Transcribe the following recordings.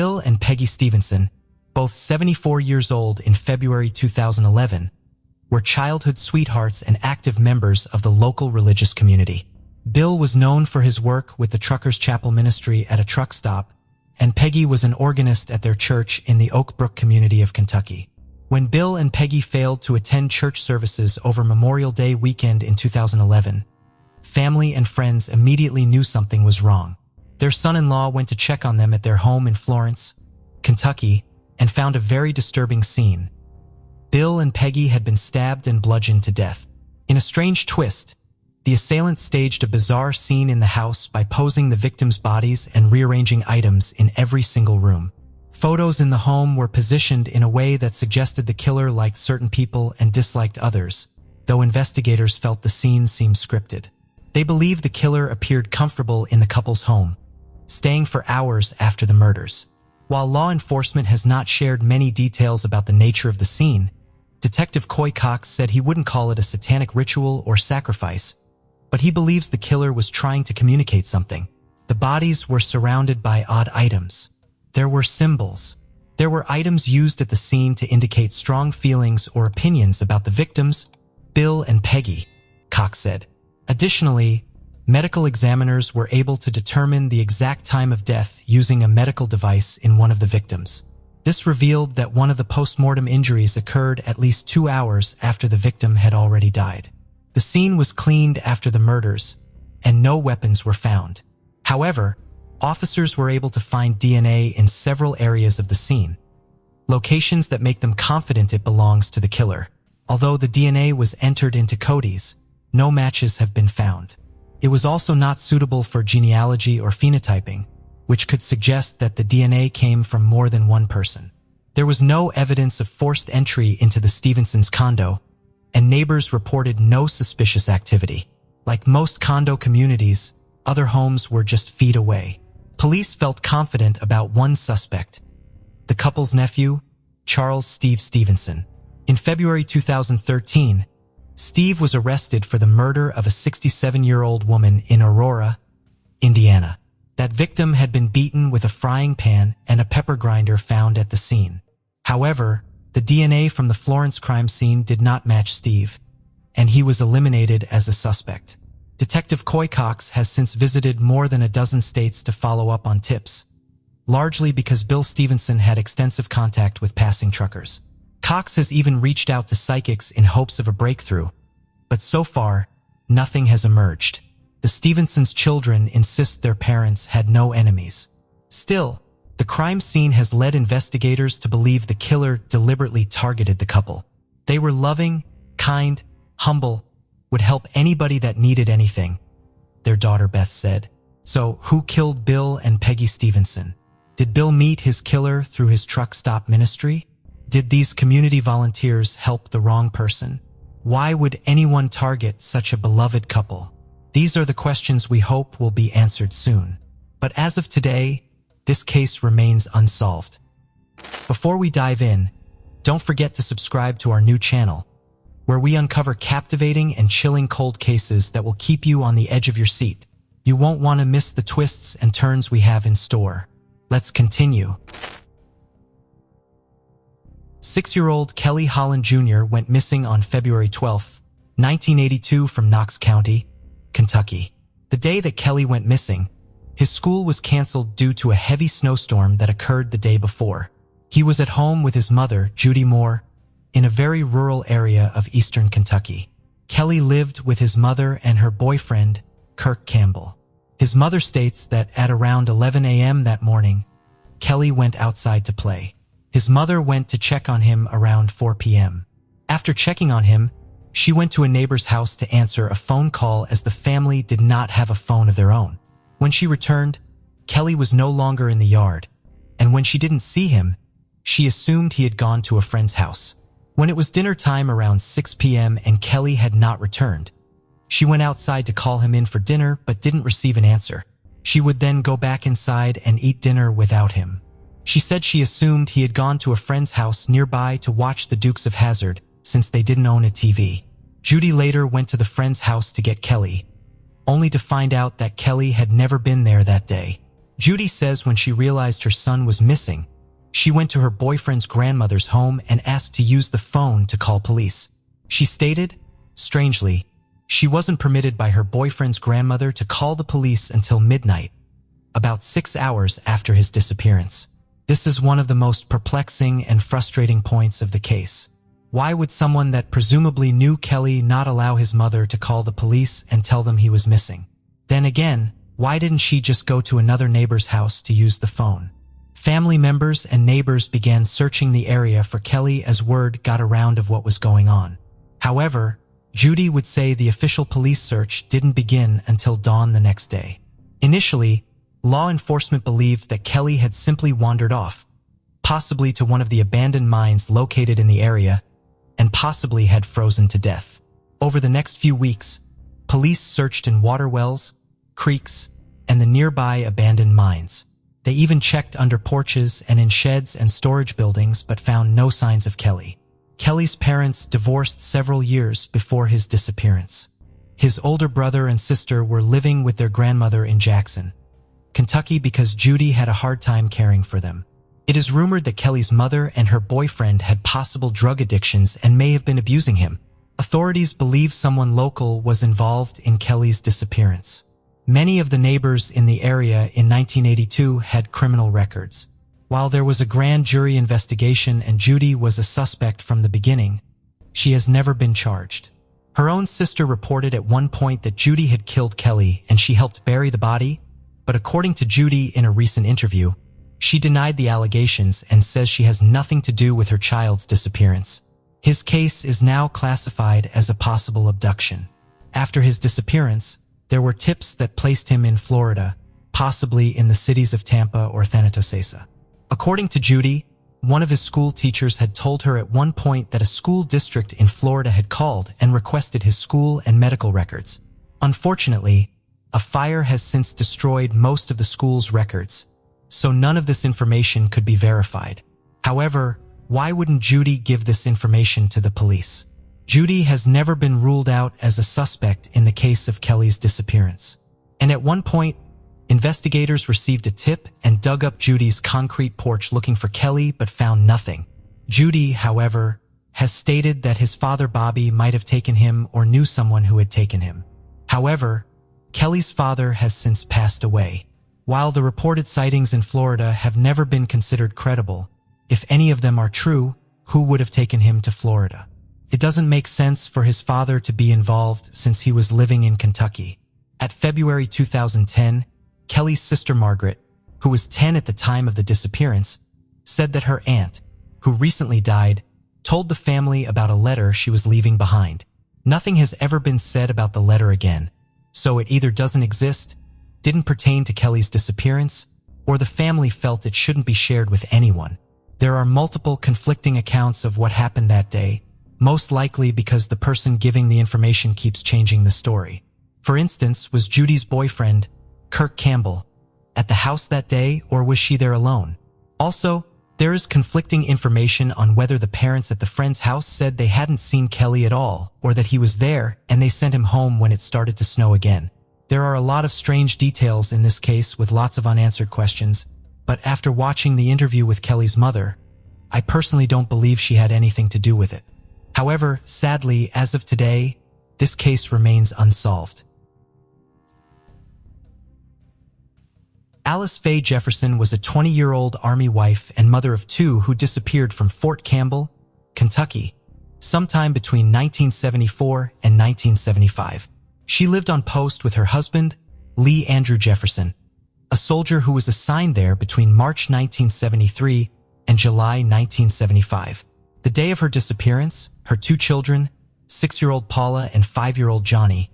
Bill and Peggy Stevenson, both 74 years old in February 2011, were childhood sweethearts and active members of the local religious community. Bill was known for his work with the Truckers' Chapel Ministry at a truck stop, and Peggy was an organist at their church in the Oak Brook community of Kentucky. When Bill and Peggy failed to attend church services over Memorial Day weekend in 2011, family and friends immediately knew something was wrong. Their son-in-law went to check on them at their home in Florence, Kentucky, and found a very disturbing scene. Bill and Peggy had been stabbed and bludgeoned to death. In a strange twist, the assailants staged a bizarre scene in the house by posing the victims' bodies and rearranging items in every single room. Photos in the home were positioned in a way that suggested the killer liked certain people and disliked others, though investigators felt the scene seemed scripted. They believed the killer appeared comfortable in the couple's home, staying for hours after the murders. While law enforcement has not shared many details about the nature of the scene, Detective Coy Cox said he wouldn't call it a satanic ritual or sacrifice, but he believes the killer was trying to communicate something. The bodies were surrounded by odd items. There were symbols. There were items used at the scene to indicate strong feelings or opinions about the victims, Bill and Peggy, Cox said. Additionally, medical examiners were able to determine the exact time of death using a medical device in one of the victims. This revealed that one of the post-mortem injuries occurred at least 2 hours after the victim had already died. The scene was cleaned after the murders, and no weapons were found. However, officers were able to find DNA in several areas of the scene, locations that make them confident it belongs to the killer. Although the DNA was entered into Cody's, no matches have been found. It was also not suitable for genealogy or phenotyping, which could suggest that the DNA came from more than one person. There was no evidence of forced entry into the Stevensons' condo, and neighbors reported no suspicious activity. Like most condo communities, other homes were just feet away. Police felt confident about one suspect, the couple's nephew, Charles Steve Stevenson. In February 2013, Steve was arrested for the murder of a 67-year-old woman in Aurora, Indiana. That victim had been beaten with a frying pan and a pepper grinder found at the scene. However, the DNA from the Florence crime scene did not match Steve, and he was eliminated as a suspect. Detective Coy Cox has since visited more than a dozen states to follow up on tips, largely because Bill Stevenson had extensive contact with passing truckers. Cox has even reached out to psychics in hopes of a breakthrough, but so far, nothing has emerged. The Stevensons' children insist their parents had no enemies. Still, the crime scene has led investigators to believe the killer deliberately targeted the couple. They were loving, kind, humble, would help anybody that needed anything, their daughter Beth said. So, who killed Bill and Peggy Stevenson? Did Bill meet his killer through his truck stop ministry? Did these community volunteers help the wrong person? Why would anyone target such a beloved couple? These are the questions we hope will be answered soon. But as of today, this case remains unsolved. Before we dive in, don't forget to subscribe to our new channel, where we uncover captivating and chilling cold cases that will keep you on the edge of your seat. You won't want to miss the twists and turns we have in store. Let's continue. 6-year-old Kelly Holland Jr. went missing on February 12, 1982 from Knox County, Kentucky. The day that Kelly went missing, his school was canceled due to a heavy snowstorm that occurred the day before. He was at home with his mother, Judy Moore, in a very rural area of eastern Kentucky. Kelly lived with his mother and her boyfriend, Kirk Campbell. His mother states that at around 11 a.m. that morning, Kelly went outside to play. His mother went to check on him around 4 p.m. After checking on him, she went to a neighbor's house to answer a phone call as the family did not have a phone of their own. When she returned, Kelly was no longer in the yard, and when she didn't see him, she assumed he had gone to a friend's house. When it was dinner time around 6 p.m. and Kelly had not returned, she went outside to call him in for dinner but didn't receive an answer. She would then go back inside and eat dinner without him. She said she assumed he had gone to a friend's house nearby to watch the Dukes of Hazzard since they didn't own a TV. Judy later went to the friend's house to get Kelly, only to find out that Kelly had never been there that day. Judy says when she realized her son was missing, she went to her boyfriend's grandmother's home and asked to use the phone to call police. She stated, strangely, she wasn't permitted by her boyfriend's grandmother to call the police until midnight, about 6 hours after his disappearance. This is one of the most perplexing and frustrating points of the case. Why would someone that presumably knew Kelly not allow his mother to call the police and tell them he was missing? Then again, why didn't she just go to another neighbor's house to use the phone? Family members and neighbors began searching the area for Kelly as word got around of what was going on. However, Judy would say the official police search didn't begin until dawn the next day. Initially, law enforcement believed that Kelly had simply wandered off, possibly to one of the abandoned mines located in the area, and possibly had frozen to death. Over the next few weeks, police searched in water wells, creeks, and the nearby abandoned mines. They even checked under porches and in sheds and storage buildings but found no signs of Kelly. Kelly's parents divorced several years before his disappearance. His older brother and sister were living with their grandmother in Jackson, Kentucky because Judy had a hard time caring for them. It is rumored that Kelly's mother and her boyfriend had possible drug addictions and may have been abusing him. Authorities believe someone local was involved in Kelly's disappearance. Many of the neighbors in the area in 1982 had criminal records. While there was a grand jury investigation and Judy was a suspect from the beginning, she has never been charged. Her own sister reported at one point that Judy had killed Kelly and she helped bury the body, but according to Judy in a recent interview, she denied the allegations and says she has nothing to do with her child's disappearance. His case is now classified as a possible abduction. After his disappearance, there were tips that placed him in Florida, possibly in the cities of Tampa or Thanatos. According to Judy, one of his school teachers had told her at one point that a school district in Florida had called and requested his school and medical records. Unfortunately, a fire has since destroyed most of the school's records, so none of this information could be verified. However, why wouldn't Judy give this information to the police? Judy has never been ruled out as a suspect in the case of Kelly's disappearance. And at one point, investigators received a tip and dug up Judy's concrete porch looking for Kelly but found nothing. Judy, however, has stated that his father Bobby might have taken him or knew someone who had taken him. However, Kelly's father has since passed away. While the reported sightings in Florida have never been considered credible, if any of them are true, who would have taken him to Florida? It doesn't make sense for his father to be involved since he was living in Kentucky. At February 2010, Kelly's sister Margaret, who was 10 at the time of the disappearance, said that her aunt, who recently died, told the family about a letter she was leaving behind. Nothing has ever been said about the letter again, so it either doesn't exist, didn't pertain to Kelly's disappearance, or the family felt it shouldn't be shared with anyone. There are multiple conflicting accounts of what happened that day, most likely because the person giving the information keeps changing the story. For instance, was Judy's boyfriend, Kirk Campbell, at the house that day, or was she there alone? Also, there is conflicting information on whether the parents at the friend's house said they hadn't seen Kelly at all, or that he was there and they sent him home when it started to snow again. There are a lot of strange details in this case with lots of unanswered questions, but after watching the interview with Kelly's mother, I personally don't believe she had anything to do with it. However, sadly, as of today, this case remains unsolved. Alice Fay Jefferson was a 20-year-old Army wife and mother of two who disappeared from Fort Campbell, Kentucky, sometime between 1974 and 1975. She lived on post with her husband, Lee Andrew Jefferson, a soldier who was assigned there between March 1973 and July 1975. The day of her disappearance, her two children, 6-year-old Paula and 5-year-old Johnny,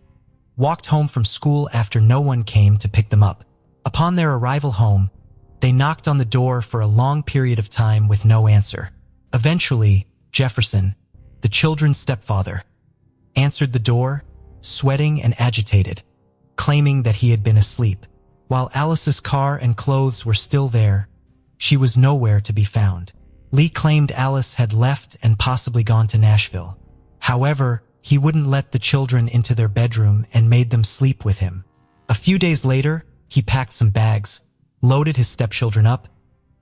walked home from school after no one came to pick them up. Upon their arrival home, they knocked on the door for a long period of time with no answer. Eventually, Jefferson, the children's stepfather, answered the door, sweating and agitated, claiming that he had been asleep. While Alice's car and clothes were still there, she was nowhere to be found. Lee claimed Alice had left and possibly gone to Nashville. However, he wouldn't let the children into their bedroom and made them sleep with him. A few days later, he packed some bags, loaded his stepchildren up,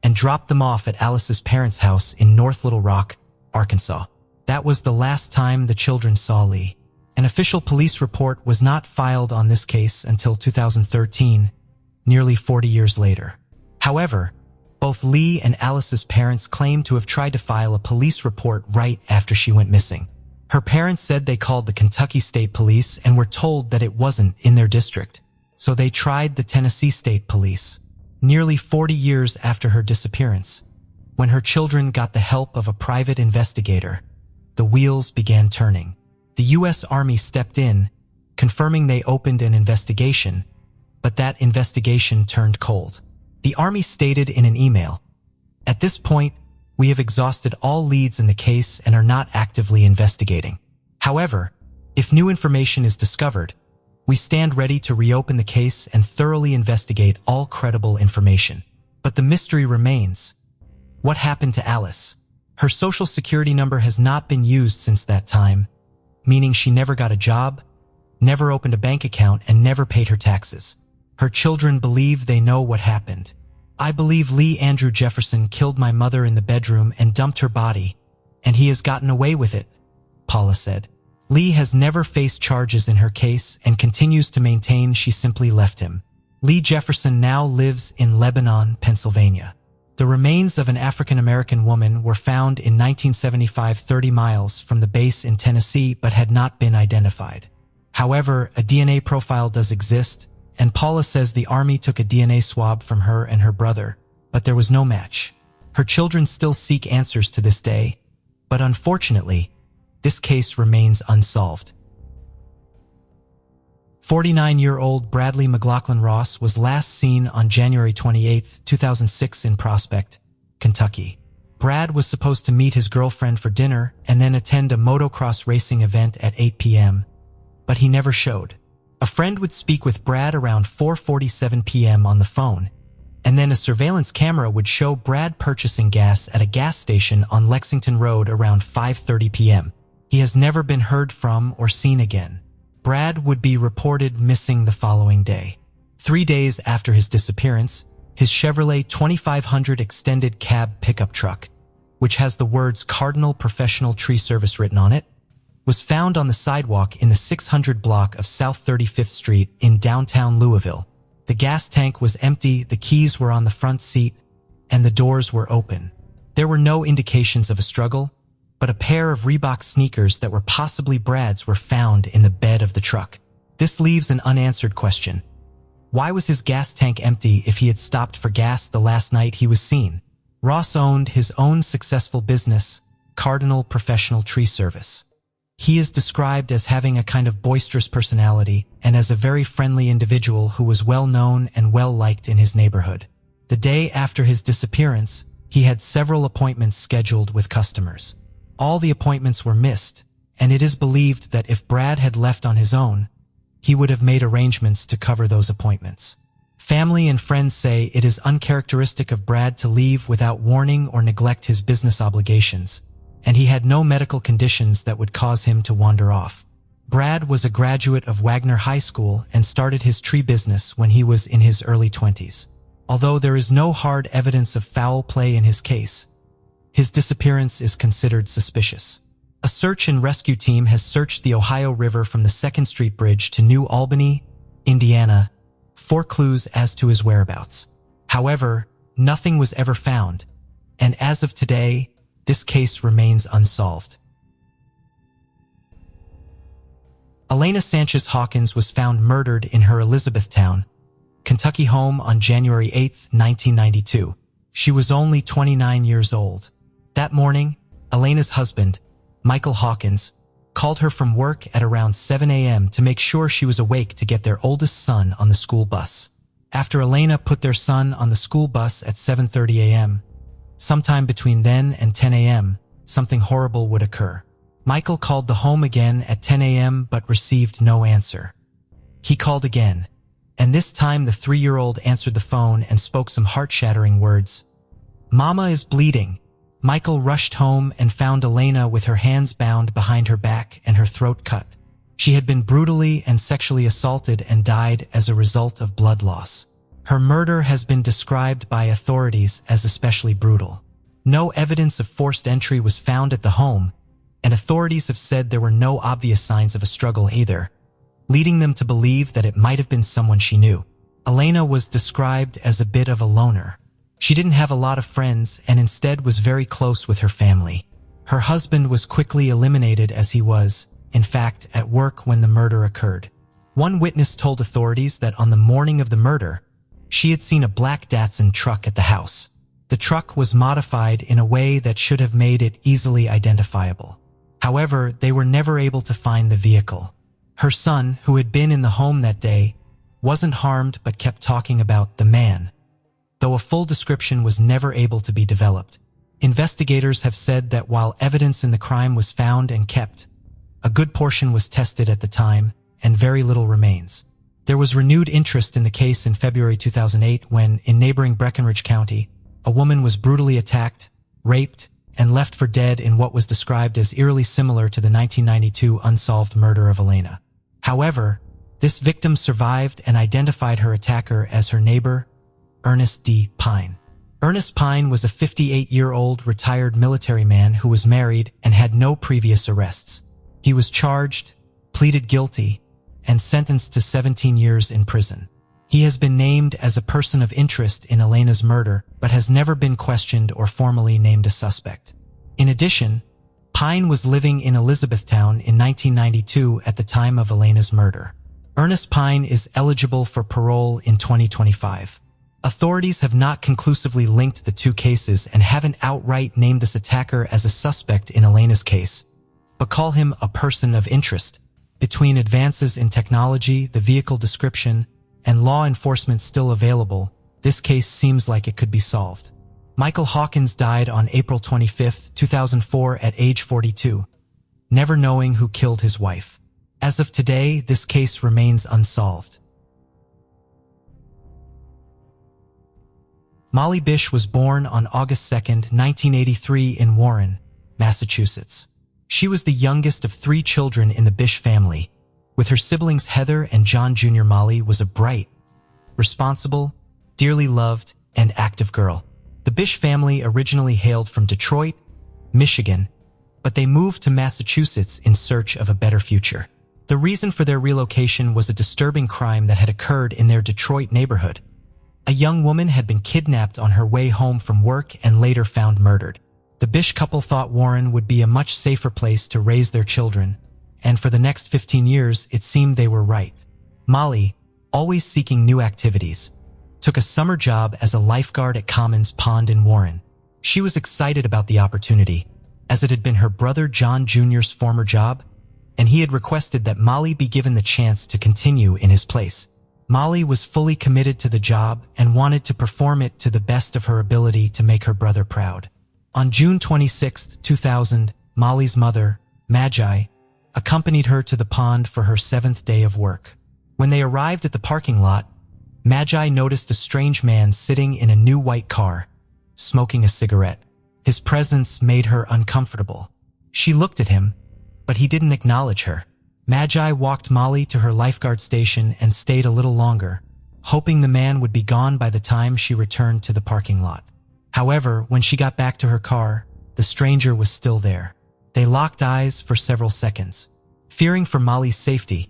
and dropped them off at Alice's parents' house in North Little Rock, Arkansas. That was the last time the children saw Lee. An official police report was not filed on this case until 2013, nearly 40 years later. However, both Lee and Alice's parents claimed to have tried to file a police report right after she went missing. Her parents said they called the Kentucky State Police and were told that it wasn't in their district, so they tried the Tennessee State Police. Nearly 40 years after her disappearance, when her children got the help of a private investigator, the wheels began turning. The U.S. Army stepped in, confirming they opened an investigation, but that investigation turned cold. The Army stated in an email, "At this point, we have exhausted all leads in the case and are not actively investigating. However, if new information is discovered, we stand ready to reopen the case and thoroughly investigate all credible information." But the mystery remains. What happened to Alice? Her social security number has not been used since that time, meaning she never got a job, never opened a bank account, and never paid her taxes. Her children believe they know what happened. "I believe Lee Andrew Jefferson killed my mother in the bedroom and dumped her body, and he has gotten away with it," Paula said. Lee has never faced charges in her case and continues to maintain she simply left him. Lee Jefferson now lives in Lebanon, Pennsylvania. The remains of an African-American woman were found in 1975 30 miles from the base in Tennessee but had not been identified. However, a DNA profile does exist, and Paula says the Army took a DNA swab from her and her brother, but there was no match. Her children still seek answers to this day, but unfortunately, this case remains unsolved. 49-year-old Bradley McLaughlin Ross was last seen on January 28, 2006 in Prospect, Kentucky. Brad was supposed to meet his girlfriend for dinner and then attend a motocross racing event at 8 p.m., but he never showed. A friend would speak with Brad around 4:47 p.m. on the phone, and then a surveillance camera would show Brad purchasing gas at a gas station on Lexington Road around 5:30 p.m. He has never been heard from or seen again. Brad would be reported missing the following day. 3 days after his disappearance, his Chevrolet 2500 extended cab pickup truck, which has the words Cardinal Professional Tree Service written on it, was found on the sidewalk in the 600 block of South 35th Street in downtown Louisville. The gas tank was empty, the keys were on the front seat, and the doors were open. There were no indications of a struggle, but a pair of Reebok sneakers that were possibly Brad's were found in the bed of the truck. This leaves an unanswered question. Why was his gas tank empty if he had stopped for gas the last night he was seen? Ross owned his own successful business, Cardinal Professional Tree Service. He is described as having a kind of boisterous personality and as a very friendly individual who was well known and well liked in his neighborhood. The day after his disappearance, he had several appointments scheduled with customers. All the appointments were missed, and it is believed that if Brad had left on his own, he would have made arrangements to cover those appointments. Family and friends say it is uncharacteristic of Brad to leave without warning or neglect his business obligations, and he had no medical conditions that would cause him to wander off. Brad was a graduate of Wagner High School and started his tree business when he was in his early 20s. Although there is no hard evidence of foul play in his case, his disappearance is considered suspicious. A search and rescue team has searched the Ohio River from the 2nd Street Bridge to New Albany, Indiana, for clues as to his whereabouts. However, nothing was ever found, and as of today, this case remains unsolved. Elena Sanchez Hawkins was found murdered in her Elizabethtown, Kentucky home on January 8, 1992. She was only 29 years old. That morning, Elena's husband, Michael Hawkins, called her from work at around 7 a.m. to make sure she was awake to get their oldest son on the school bus. After Elena put their son on the school bus at 7:30 a.m., sometime between then and 10 a.m., something horrible would occur. Michael called the home again at 10 a.m. but received no answer. He called again, and this time the 3-year-old answered the phone and spoke some heart-shattering words. "Mama is bleeding." Michael rushed home and found Elena with her hands bound behind her back and her throat cut. She had been brutally and sexually assaulted and died as a result of blood loss. Her murder has been described by authorities as especially brutal. No evidence of forced entry was found at the home, and authorities have said there were no obvious signs of a struggle either, leading them to believe that it might have been someone she knew. Elena was described as a bit of a loner. She didn't have a lot of friends and instead was very close with her family. Her husband was quickly eliminated as he was, in fact, at work when the murder occurred. One witness told authorities that on the morning of the murder, she had seen a black Datsun truck at the house. The truck was modified in a way that should have made it easily identifiable. However, they were never able to find the vehicle. Her son, who had been in the home that day, wasn't harmed but kept talking about the man, though a full description was never able to be developed. Investigators have said that while evidence in the crime was found and kept, a good portion was tested at the time, and very little remains. There was renewed interest in the case in February 2008 when, in neighboring Breckinridge County, a woman was brutally attacked, raped, and left for dead in what was described as eerily similar to the 1992 unsolved murder of Elena. However, this victim survived and identified her attacker as her neighbor, Ernest D. Pine. Ernest Pine was a 58-year-old retired military man who was married and had no previous arrests. He was charged, pleaded guilty, and sentenced to 17 years in prison. He has been named as a person of interest in Elena's murder, but has never been questioned or formally named a suspect. In addition, Pine was living in Elizabethtown in 1992 at the time of Elena's murder. Ernest Pine is eligible for parole in 2025. Authorities have not conclusively linked the two cases and haven't outright named this attacker as a suspect in Elena's case, but call him a person of interest. Between advances in technology, the vehicle description, and law enforcement still available, this case seems like it could be solved. Michael Hawkins died on April 25, 2004 at age 42, never knowing who killed his wife. As of today, this case remains unsolved. Molly Bish was born on August 2, 1983 in Warren, Massachusetts. She was the youngest of 3 children in the Bish family. With her siblings Heather and John Jr., Molly was a bright, responsible, dearly loved, and active girl. The Bish family originally hailed from Detroit, Michigan, but they moved to Massachusetts in search of a better future. The reason for their relocation was a disturbing crime that had occurred in their Detroit neighborhood. A young woman had been kidnapped on her way home from work and later found murdered. The Bish couple thought Warren would be a much safer place to raise their children, and for the next 15 years, it seemed they were right. Molly, always seeking new activities, took a summer job as a lifeguard at Commons Pond in Warren. She was excited about the opportunity, as it had been her brother John Jr.'s former job, and he had requested that Molly be given the chance to continue in his place. Molly was fully committed to the job and wanted to perform it to the best of her ability to make her brother proud. On June 26, 2000, Molly's mother, Magi, accompanied her to the pond for her 7th day of work. When they arrived at the parking lot, Magi noticed a strange man sitting in a new white car, smoking a cigarette. His presence made her uncomfortable. She looked at him, but he didn't acknowledge her. Magi walked Molly to her lifeguard station and stayed a little longer, hoping the man would be gone by the time she returned to the parking lot. However, when she got back to her car, the stranger was still there. They locked eyes for several seconds. Fearing for Molly's safety,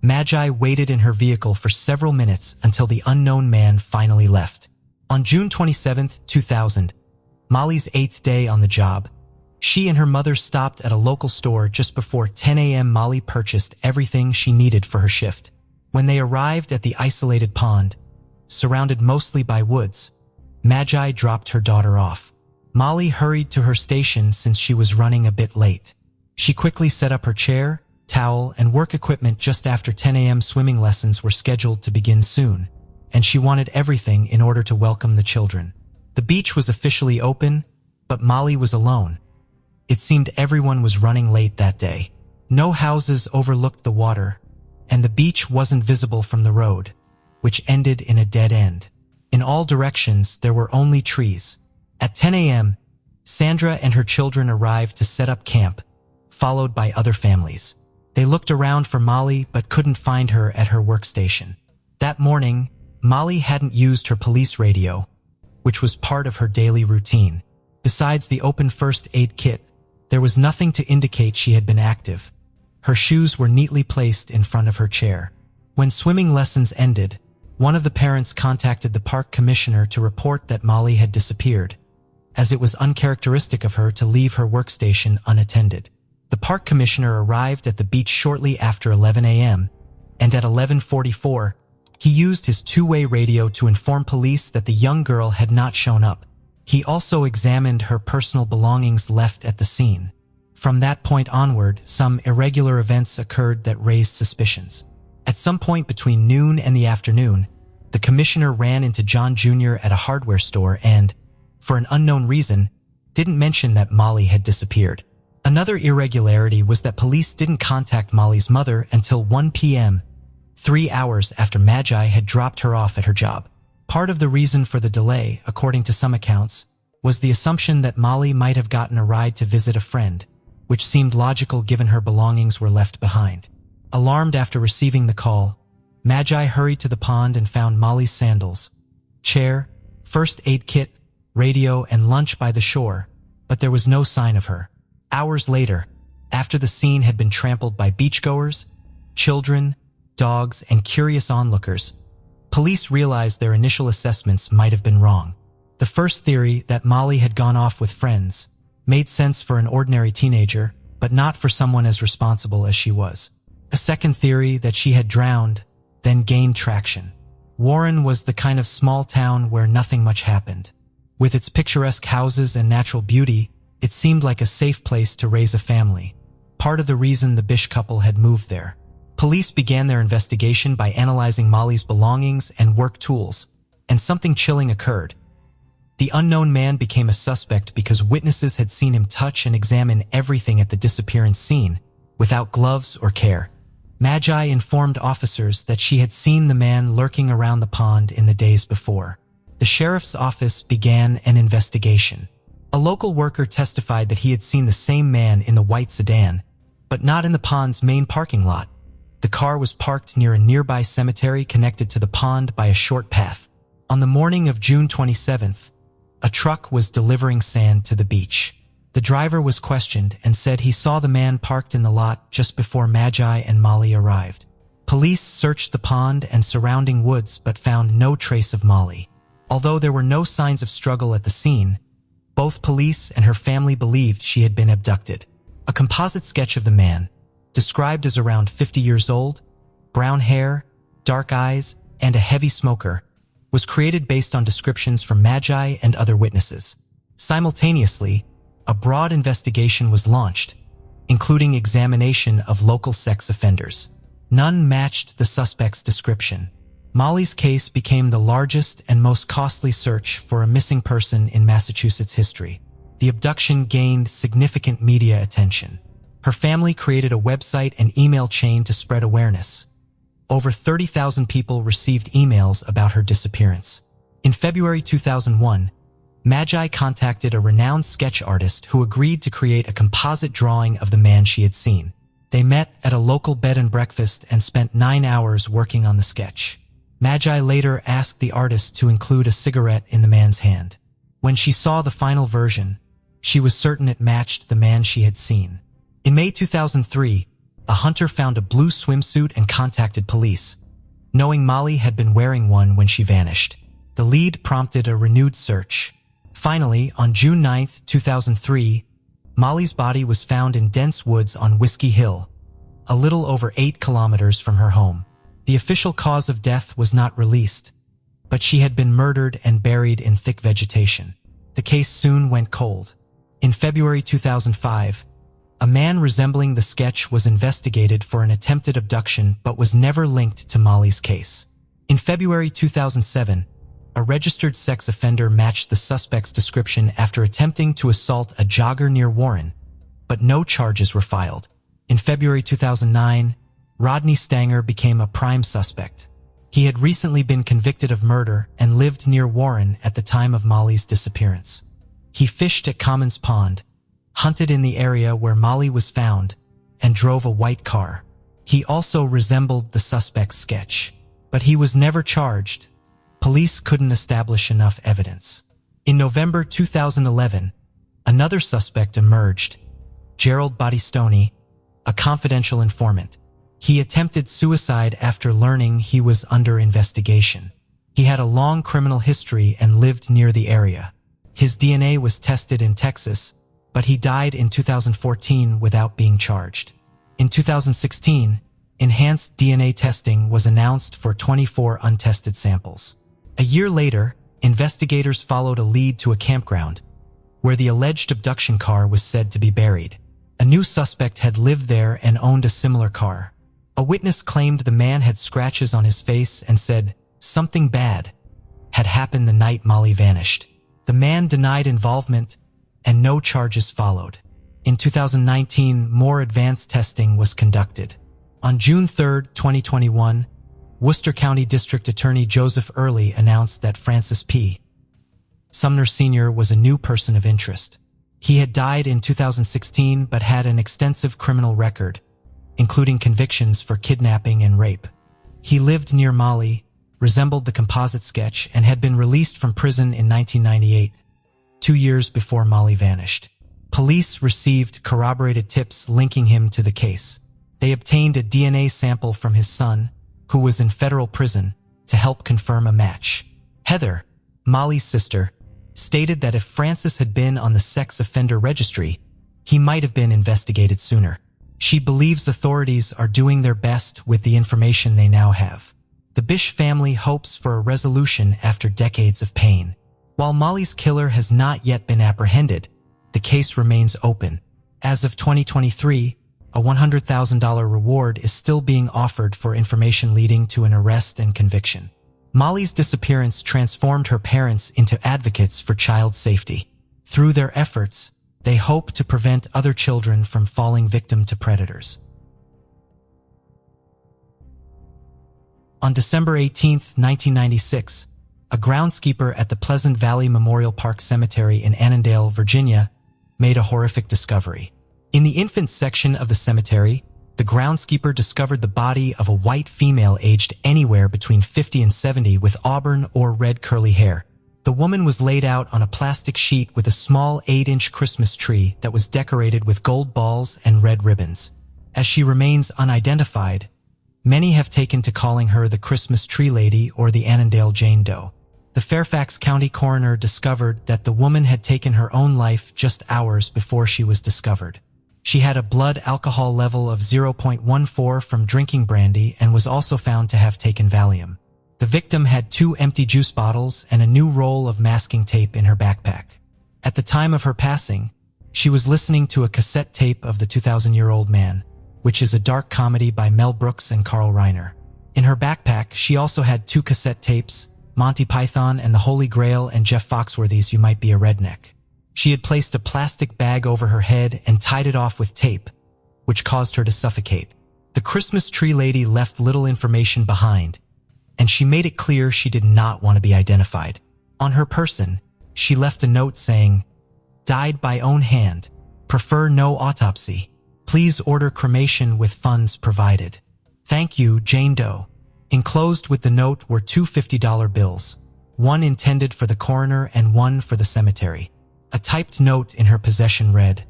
Magi waited in her vehicle for several minutes until the unknown man finally left. On June 27, 2000, Molly's 8th day on the job, she and her mother stopped at a local store just before 10 a.m. Molly purchased everything she needed for her shift. When they arrived at the isolated pond, surrounded mostly by woods, Magi dropped her daughter off. Molly hurried to her station since she was running a bit late. She quickly set up her chair, towel, and work equipment just after 10 a.m. Swimming lessons were scheduled to begin soon, and she wanted everything in order to welcome the children. The beach was officially open, but Molly was alone. It seemed everyone was running late that day. No houses overlooked the water, and the beach wasn't visible from the road, which ended in a dead end. In all directions, there were only trees. At 10 a.m., Sandra and her children arrived to set up camp, followed by other families. They looked around for Molly but couldn't find her at her workstation. That morning, Molly hadn't used her police radio, which was part of her daily routine. Besides the open first aid kit, there was nothing to indicate she had been active. Her shoes were neatly placed in front of her chair. When swimming lessons ended, one of the parents contacted the park commissioner to report that Molly had disappeared, as it was uncharacteristic of her to leave her workstation unattended. The park commissioner arrived at the beach shortly after 11 a.m., and at 11:44, he used his two-way radio to inform police that the young girl had not shown up. He also examined her personal belongings left at the scene. From that point onward, some irregular events occurred that raised suspicions. At some point between noon and the afternoon, the commissioner ran into John Jr. at a hardware store and, for an unknown reason, didn't mention that Molly had disappeared. Another irregularity was that police didn't contact Molly's mother until 1 p.m., 3 hours after Magi had dropped her off at her job. Part of the reason for the delay, according to some accounts, was the assumption that Molly might have gotten a ride to visit a friend, which seemed logical given her belongings were left behind. Alarmed after receiving the call, Magi hurried to the pond and found Molly's sandals, chair, first aid kit, radio, and lunch by the shore, but there was no sign of her. Hours later, after the scene had been trampled by beachgoers, children, dogs, and curious onlookers, police realized their initial assessments might have been wrong. The first theory, that Molly had gone off with friends, made sense for an ordinary teenager, but not for someone as responsible as she was. A second theory, that she had drowned, then gained traction. Warren was the kind of small town where nothing much happened. With its picturesque houses and natural beauty, it seemed like a safe place to raise a family, part of the reason the Bish couple had moved there. Police began their investigation by analyzing Molly's belongings and work tools, and something chilling occurred. The unknown man became a suspect because witnesses had seen him touch and examine everything at the disappearance scene, without gloves or care. Magi informed officers that she had seen the man lurking around the pond in the days before. The sheriff's office began an investigation. A local worker testified that he had seen the same man in the white sedan, but not in the pond's main parking lot. The car was parked near a nearby cemetery connected to the pond by a short path. On the morning of June 27th, a truck was delivering sand to the beach. The driver was questioned and said he saw the man parked in the lot just before Magi and Molly arrived. Police searched the pond and surrounding woods but found no trace of Molly. Although there were no signs of struggle at the scene, both police and her family believed she had been abducted. A composite sketch of the man, described as around 50 years old, brown hair, dark eyes, and a heavy smoker, was created based on descriptions from Magi and other witnesses. Simultaneously, a broad investigation was launched, including examination of local sex offenders. None matched the suspect's description. Molly's case became the largest and most costly search for a missing person in Massachusetts history. The abduction gained significant media attention. Her family created a website and email chain to spread awareness. Over 30,000 people received emails about her disappearance. In February 2001, Magi contacted a renowned sketch artist who agreed to create a composite drawing of the man she had seen. They met at a local bed and breakfast and spent 9 hours working on the sketch. Magi later asked the artist to include a cigarette in the man's hand. When she saw the final version, she was certain it matched the man she had seen. In May 2003, a hunter found a blue swimsuit and contacted police, knowing Molly had been wearing one when she vanished. The lead prompted a renewed search. Finally, on June 9, 2003, Molly's body was found in dense woods on Whiskey Hill, a little over 8 kilometers from her home. The official cause of death was not released, but she had been murdered and buried in thick vegetation. The case soon went cold. In February 2005, a man resembling the sketch was investigated for an attempted abduction but was never linked to Molly's case. In February 2007, a registered sex offender matched the suspect's description after attempting to assault a jogger near Warren, but no charges were filed. In February 2009, Rodney Stanger became a prime suspect. He had recently been convicted of murder and lived near Warren at the time of Molly's disappearance. He fished at Commons Pond, hunted in the area where Molly was found, and drove a white car. He also resembled the suspect's sketch, but he was never charged, police couldn't establish enough evidence. In November 2011, another suspect emerged, Gerald Battistoni, a confidential informant. He attempted suicide after learning he was under investigation. He had a long criminal history and lived near the area. His DNA was tested in Texas, but he died in 2014 without being charged. In 2016, enhanced DNA testing was announced for 24 untested samples. A year later, investigators followed a lead to a campground, where the alleged abduction car was said to be buried. A new suspect had lived there and owned a similar car. A witness claimed the man had scratches on his face and said something bad had happened the night Molly vanished. The man denied involvement, and no charges followed. In 2019, more advanced testing was conducted. On June 3, 2021, Worcester County District Attorney Joseph Early announced that Francis P. Sumner Sr. was a new person of interest. He had died in 2016 but had an extensive criminal record, including convictions for kidnapping and rape. He lived near Molly, resembled the composite sketch, and had been released from prison in 1998, 2 years before Molly vanished. Police received corroborated tips linking him to the case. They obtained a DNA sample from his son, who was in federal prison, to help confirm a match. Heather, Molly's sister, stated that if Francis had been on the sex offender registry, he might have been investigated sooner. She believes authorities are doing their best with the information they now have. The Bish family hopes for a resolution after decades of pain. While Molly's killer has not yet been apprehended, the case remains open. As of 2023, a $100,000 reward is still being offered for information leading to an arrest and conviction. Molly's disappearance transformed her parents into advocates for child safety. Through their efforts, they hope to prevent other children from falling victim to predators. On December 18, 1996, a groundskeeper at the Pleasant Valley Memorial Park Cemetery in Annandale, Virginia, made a horrific discovery. In the infant section of the cemetery, the groundskeeper discovered the body of a white female aged anywhere between 50 and 70 with auburn or red curly hair. The woman was laid out on a plastic sheet with a small 8-inch Christmas tree that was decorated with gold balls and red ribbons. As she remains unidentified, many have taken to calling her the Christmas Tree Lady or the Annandale Jane Doe. The Fairfax County coroner discovered that the woman had taken her own life just hours before she was discovered. She had a blood alcohol level of 0.14 from drinking brandy and was also found to have taken Valium. The victim had 2 empty juice bottles and a new roll of masking tape in her backpack. At the time of her passing, she was listening to a cassette tape of The 2,000-Year-Old Man, which is a dark comedy by Mel Brooks and Carl Reiner. In her backpack, she also had 2 cassette tapes, Monty Python and the Holy Grail and Jeff Foxworthy's You Might Be a Redneck. She had placed a plastic bag over her head and tied it off with tape, which caused her to suffocate. The Christmas Tree Lady left little information behind, and she made it clear she did not want to be identified. On her person, she left a note saying, "Died by own hand. Prefer no autopsy. Please order cremation with funds provided. Thank you, Jane Doe." Enclosed with the note were 2 $50 bills, one intended for the coroner and one for the cemetery. A typed note in her possession read,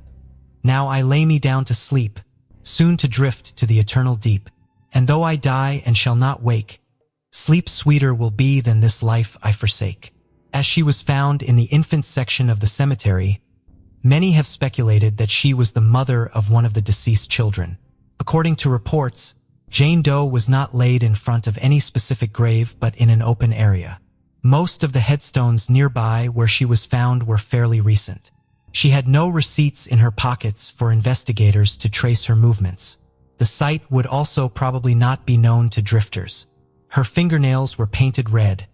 "Now I lay me down to sleep, soon to drift to the eternal deep. And though I die and shall not wake, sleep sweeter will be than this life I forsake." As she was found in the infant section of the cemetery, many have speculated that she was the mother of one of the deceased children. According to reports, Jane Doe was not laid in front of any specific grave but in an open area. Most of the headstones nearby where she was found were fairly recent. She had no receipts in her pockets for investigators to trace her movements. The site would also probably not be known to drifters. Her fingernails were painted red,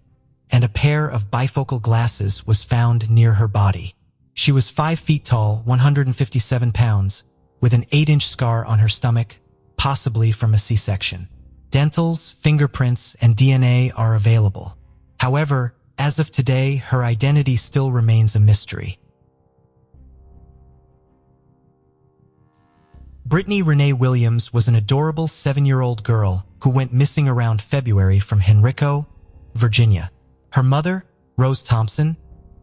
and a pair of bifocal glasses was found near her body. She was 5 feet tall, 157 pounds, with an 8-inch scar on her stomach, possibly from a C-section. Dentals, fingerprints, and DNA are available. However, as of today, her identity still remains a mystery. Brittney Renee Williams was an adorable 7-year-old girl who went missing around February from Henrico, Virginia. Her mother, Rose Thompson,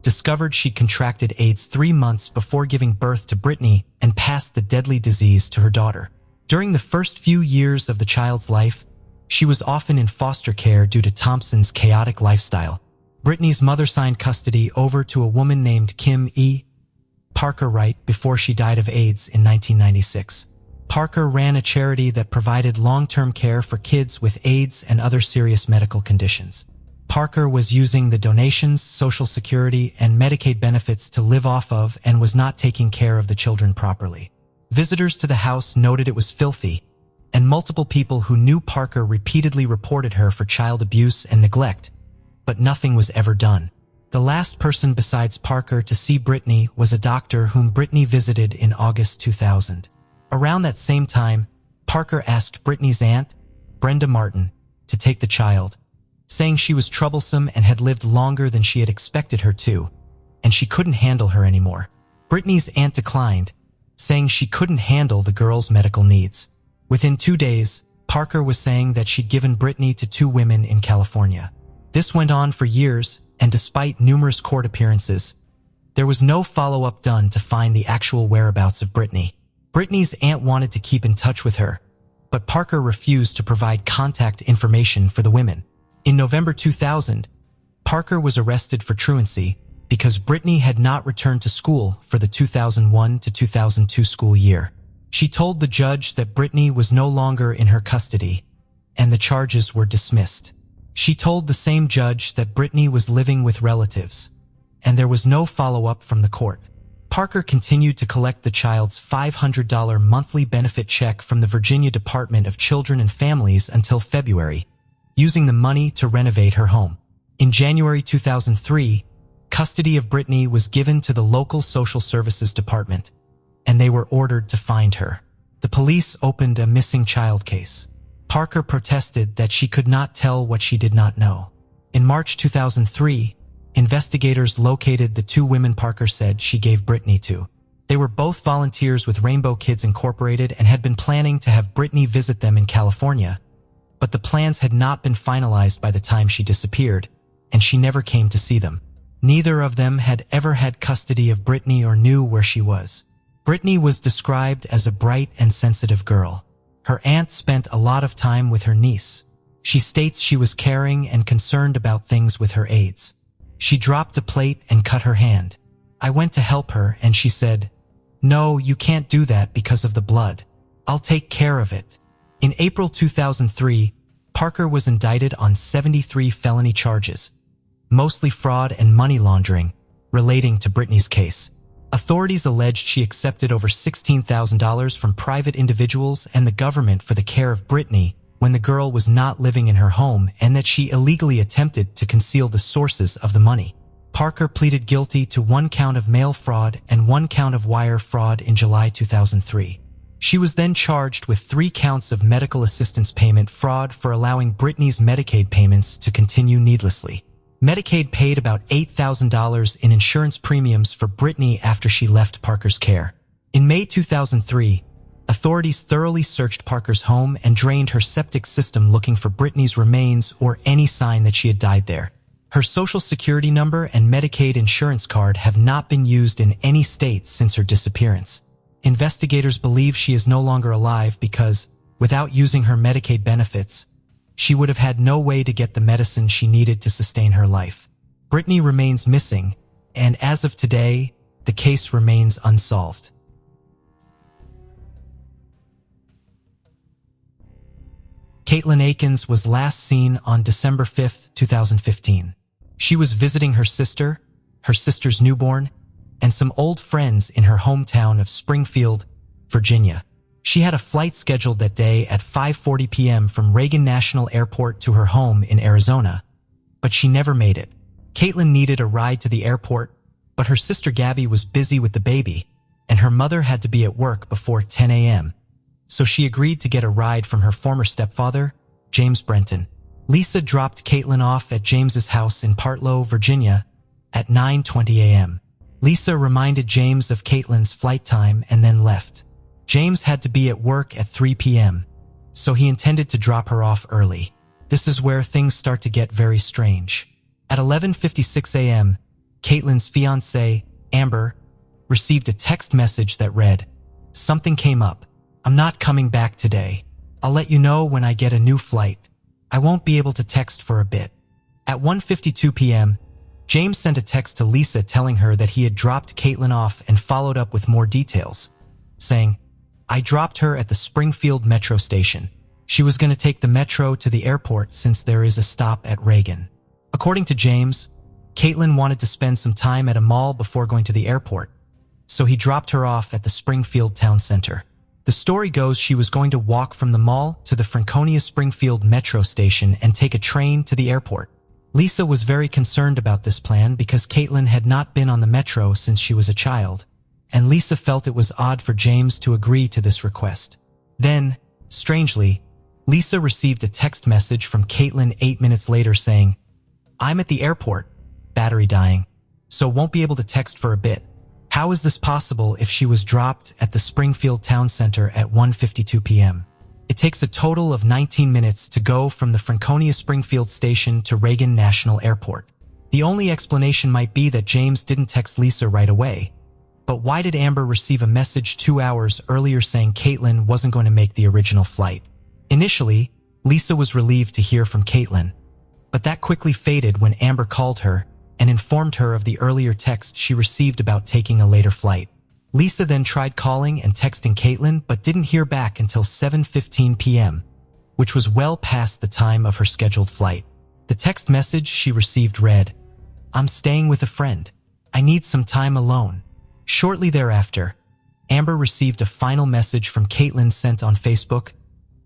discovered she contracted AIDS 3 months before giving birth to Brittney and passed the deadly disease to her daughter. During the first few years of the child's life, she was often in foster care due to Thompson's chaotic lifestyle. Brittney's mother signed custody over to a woman named Kim E. Parker right before she died of AIDS in 1996. Parker ran a charity that provided long-term care for kids with AIDS and other serious medical conditions. Parker was using the donations, Social Security, and Medicaid benefits to live off of and was not taking care of the children properly. Visitors to the house noted it was filthy, and multiple people who knew Parker repeatedly reported her for child abuse and neglect, but nothing was ever done. The last person besides Parker to see Brittney was a doctor whom Brittney visited in August 2000. Around that same time, Parker asked Brittney's aunt, Brenda Martin, to take the child, saying she was troublesome and had lived longer than she had expected her to, and she couldn't handle her anymore. Brittney's aunt declined, saying she couldn't handle the girl's medical needs. Within 2 days, Parker was saying that she'd given Brittney to 2 women in California. This went on for years, and despite numerous court appearances, there was no follow-up done to find the actual whereabouts of Brittney. Brittney's aunt wanted to keep in touch with her, but Parker refused to provide contact information for the women. In November 2000, Parker was arrested for truancy because Brittney had not returned to school for the 2001 to 2002 school year. She told the judge that Brittney was no longer in her custody, and the charges were dismissed. She told the same judge that Brittney was living with relatives, and there was no follow-up from the court. Parker continued to collect the child's $500 monthly benefit check from the Virginia Department of Children and Families until February, using the money to renovate her home. In January 2003, custody of Brittney was given to the local social services department, and they were ordered to find her. The police opened a missing child case. Parker protested that she could not tell what she did not know. In March 2003, investigators located the 2 women Parker said she gave Brittney to. They were both volunteers with Rainbow Kids Incorporated and had been planning to have Brittney visit them in California, but the plans had not been finalized by the time she disappeared, and she never came to see them. Neither of them had ever had custody of Brittney or knew where she was. Brittney was described as a bright and sensitive girl. Her aunt spent a lot of time with her niece. She states she was caring and concerned about things with her AIDS. She dropped a plate and cut her hand. I went to help her and she said, "No, you can't do that because of the blood. I'll take care of it." In April 2003, Parker was indicted on 73 felony charges, mostly fraud and money laundering, relating to Brittney's case. Authorities alleged she accepted over $16,000 from private individuals and the government for the care of Brittney when the girl was not living in her home and that she illegally attempted to conceal the sources of the money. Parker pleaded guilty to 1 count of mail fraud and 1 count of wire fraud in July 2003. She was then charged with 3 counts of medical assistance payment fraud for allowing Brittney's Medicaid payments to continue needlessly. Medicaid paid about $8,000 in insurance premiums for Brittney after she left Parker's care. In May 2003, authorities thoroughly searched Parker's home and drained her septic system looking for Brittney's remains or any sign that she had died there. Her Social Security number and Medicaid insurance card have not been used in any state since her disappearance. Investigators believe she is no longer alive because, without using her Medicaid benefits, she would have had no way to get the medicine she needed to sustain her life. Brittney remains missing, and as of today, the case remains unsolved. Caitlyn Akens was last seen on December 5, 2015. She was visiting her sister's newborn, and some old friends in her hometown of Springfield, Virginia. She had a flight scheduled that day at 5:40 p.m. from Reagan National Airport to her home in Arizona, but she never made it. Caitlyn needed a ride to the airport, but her sister Gabby was busy with the baby, and her mother had to be at work before 10 a.m., so she agreed to get a ride from her former stepfather, James Brenton. Lisa dropped Caitlyn off at James's house in Partlow, Virginia, at 9:20 a.m. Lisa reminded James of Caitlyn's flight time and then left. James had to be at work at 3 p.m., so he intended to drop her off early. This is where things start to get very strange. At 11:56 a.m., Caitlyn's fiancée, Amber, received a text message that read, "Something came up. I'm not coming back today. I'll let you know when I get a new flight. I won't be able to text for a bit." At 1:52 p.m., James sent a text to Lisa telling her that he had dropped Caitlyn off and followed up with more details, saying, "I dropped her at the Springfield metro station. She was going to take the metro to the airport since there is a stop at Reagan." According to James, Caitlyn wanted to spend some time at a mall before going to the airport, so he dropped her off at the Springfield town center. The story goes she was going to walk from the mall to the Franconia Springfield metro station and take a train to the airport. Lisa was very concerned about this plan because Caitlyn had not been on the metro since she was a child, and Lisa felt it was odd for James to agree to this request. Then, strangely, Lisa received a text message from Caitlyn 8 minutes later saying, "I'm at the airport, battery dying, so won't be able to text for a bit." How is this possible if she was dropped at the Springfield town center at 1:52 p.m.? It takes a total of 19 minutes to go from the Franconia Springfield station to Reagan National Airport. The only explanation might be that James didn't text Lisa right away. But why did Amber receive a message 2 hours earlier saying Caitlyn wasn't going to make the original flight? Initially, Lisa was relieved to hear from Caitlyn, but that quickly faded when Amber called her and informed her of the earlier text she received about taking a later flight. Lisa then tried calling and texting Caitlyn but didn't hear back until 7:15 p.m., which was well past the time of her scheduled flight. The text message she received read, "I'm staying with a friend. I need some time alone." Shortly thereafter, Amber received a final message from Caitlyn sent on Facebook,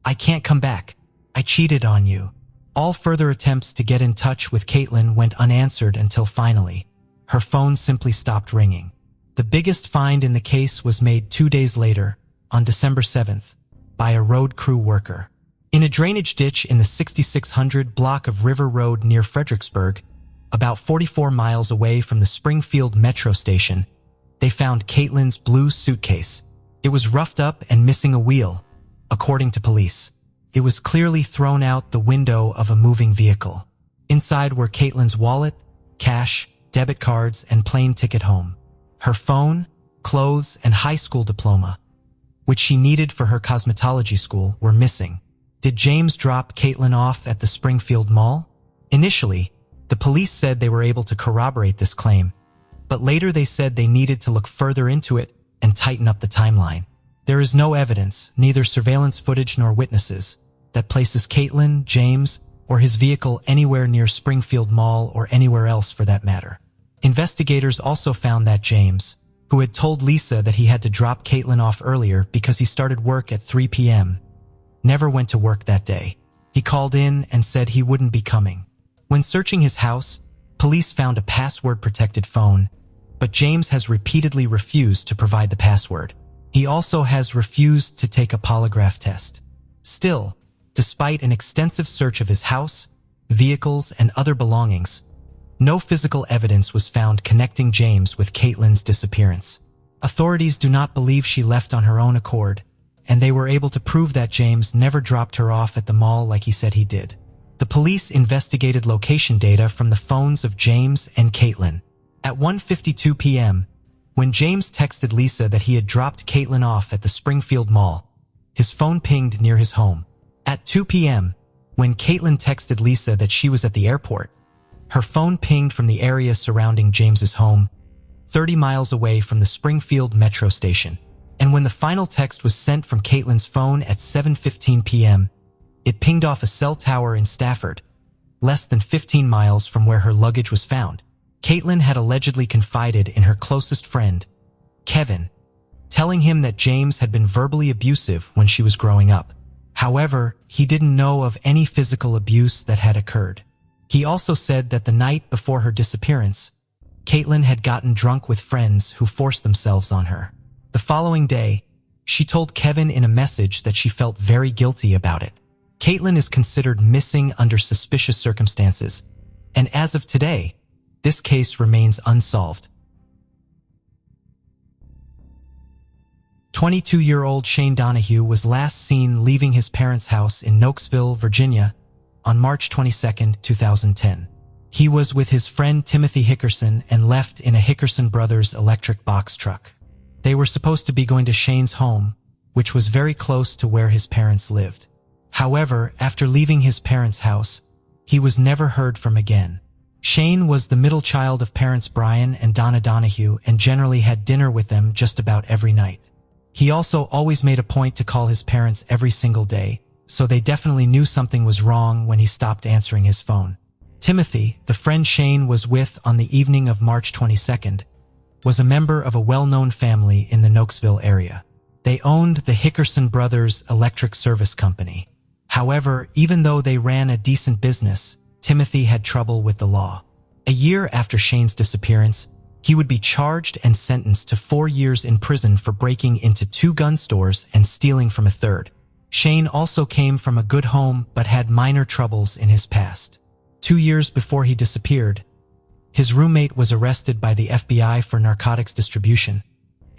"I can't come back. I cheated on you." All further attempts to get in touch with Caitlyn went unanswered until finally, her phone simply stopped ringing. The biggest find in the case was made 2 days later, on December 7th, by a road crew worker. In a drainage ditch in the 6600 block of River Road near Fredericksburg, about 44 miles away from the Springfield metro station, they found Caitlyn's blue suitcase. It was roughed up and missing a wheel, according to police. It was clearly thrown out the window of a moving vehicle. Inside were Caitlyn's wallet, cash, debit cards, and plane ticket home. Her phone, clothes, and high school diploma, which she needed for her cosmetology school, were missing. Did James drop Caitlyn off at the Springfield Mall? Initially, the police said they were able to corroborate this claim, but later they said they needed to look further into it and tighten up the timeline. There is no evidence, neither surveillance footage nor witnesses, that places Caitlyn, James, or his vehicle anywhere near Springfield Mall or anywhere else for that matter. Investigators also found that James, who had told Lisa that he had to drop Caitlyn off earlier because he started work at 3 p.m., never went to work that day. He called in and said he wouldn't be coming. When searching his house, police found a password-protected phone, but James has repeatedly refused to provide the password. He also has refused to take a polygraph test. Still, despite an extensive search of his house, vehicles, and other belongings, no physical evidence was found connecting James with Caitlyn's disappearance. Authorities do not believe she left on her own accord, and they were able to prove that James never dropped her off at the mall like he said he did. The police investigated location data from the phones of James and Caitlyn. At 1:52 p.m., when James texted Lisa that he had dropped Caitlyn off at the Springfield Mall, his phone pinged near his home. At 2 p.m., when Caitlyn texted Lisa that she was at the airport, her phone pinged from the area surrounding James's home, 30 miles away from the Springfield metro station. And when the final text was sent from Caitlyn's phone at 7:15 p.m., it pinged off a cell tower in Stafford, less than 15 miles from where her luggage was found. Caitlyn had allegedly confided in her closest friend, Kevin, telling him that James had been verbally abusive when she was growing up. However, he didn't know of any physical abuse that had occurred. He also said that the night before her disappearance, Caitlyn had gotten drunk with friends who forced themselves on her. The following day, she told Kevin in a message that she felt very guilty about it. Caitlyn is considered missing under suspicious circumstances, and as of today, this case remains unsolved. 22-year-old Shane Donahghue was last seen leaving his parents' house in Nokesville, Virginia, on March 22, 2010. He was with his friend Timothy Hickerson and left in a Hickerson Brothers electric box truck. They were supposed to be going to Shane's home, which was very close to where his parents lived. However, after leaving his parents' house, he was never heard from again. Shane was the middle child of parents Brian and Donna Donahghue and generally had dinner with them just about every night. He also always made a point to call his parents every single day, so they definitely knew something was wrong when he stopped answering his phone. Timothy, the friend Shane was with on the evening of March 22nd, was a member of a well-known family in the Nokesville area. They owned the Hickerson Brothers Electric Service Company. However, even though they ran a decent business, Timothy had trouble with the law. A year after Shane's disappearance, he would be charged and sentenced to 4 years in prison for breaking into 2 gun stores and stealing from a third. Shane also came from a good home but had minor troubles in his past. 2 years before he disappeared, his roommate was arrested by the FBI for narcotics distribution,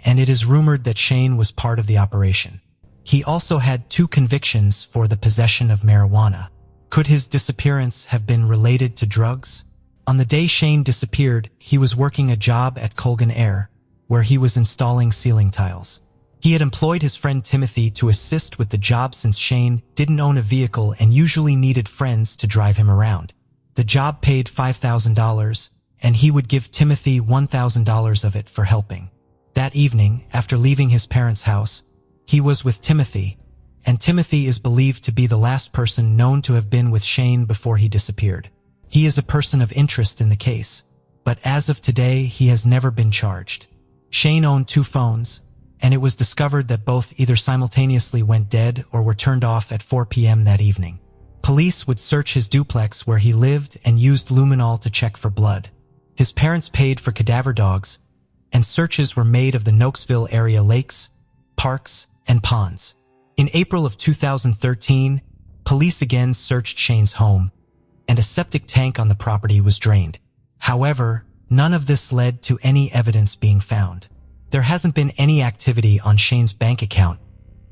and it is rumored that Shane was part of the operation. He also had 2 convictions for the possession of marijuana. Could his disappearance have been related to drugs? On the day Shane disappeared, he was working a job at Colgan Air, where he was installing ceiling tiles. He had employed his friend Timothy to assist with the job since Shane didn't own a vehicle and usually needed friends to drive him around. The job paid $5,000, and he would give Timothy $1,000 of it for helping. That evening, after leaving his parents' house, he was with Timothy, and Timothy is believed to be the last person known to have been with Shane before he disappeared. He is a person of interest in the case, but as of today, he has never been charged. Shane owned 2 phones, and it was discovered that both either simultaneously went dead or were turned off at 4 p.m. that evening. Police would search his duplex where he lived and used luminol to check for blood. His parents paid for cadaver dogs, and searches were made of the Nokesville area lakes, parks, and ponds. In April of 2013, police again searched Shane's home, and a septic tank on the property was drained. However, none of this led to any evidence being found. There hasn't been any activity on Shane's bank account,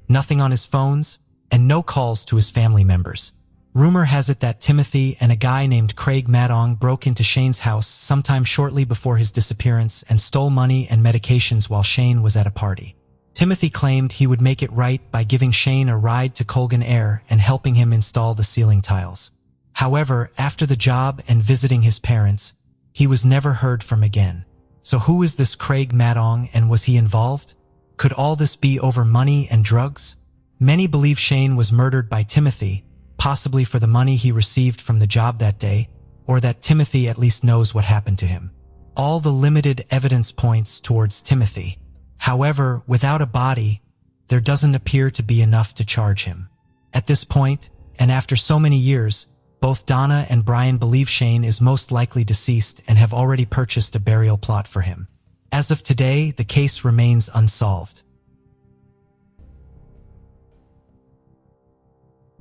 nothing on his phones, and no calls to his family members. Rumor has it that Timothy and a guy named Craig Madong broke into Shane's house sometime shortly before his disappearance and stole money and medications while Shane was at a party. Timothy claimed he would make it right by giving Shane a ride to Colgan Air and helping him install the ceiling tiles. However, after the job and visiting his parents, he was never heard from again. So who is this Craig Madong, and was he involved? Could all this be over money and drugs? Many believe Shane was murdered by Timothy, possibly for the money he received from the job that day, or that Timothy at least knows what happened to him. All the limited evidence points towards Timothy. However, without a body, there doesn't appear to be enough to charge him. At this point, and after so many years, both Donna and Brian believe Shane is most likely deceased and have already purchased a burial plot for him. As of today, the case remains unsolved.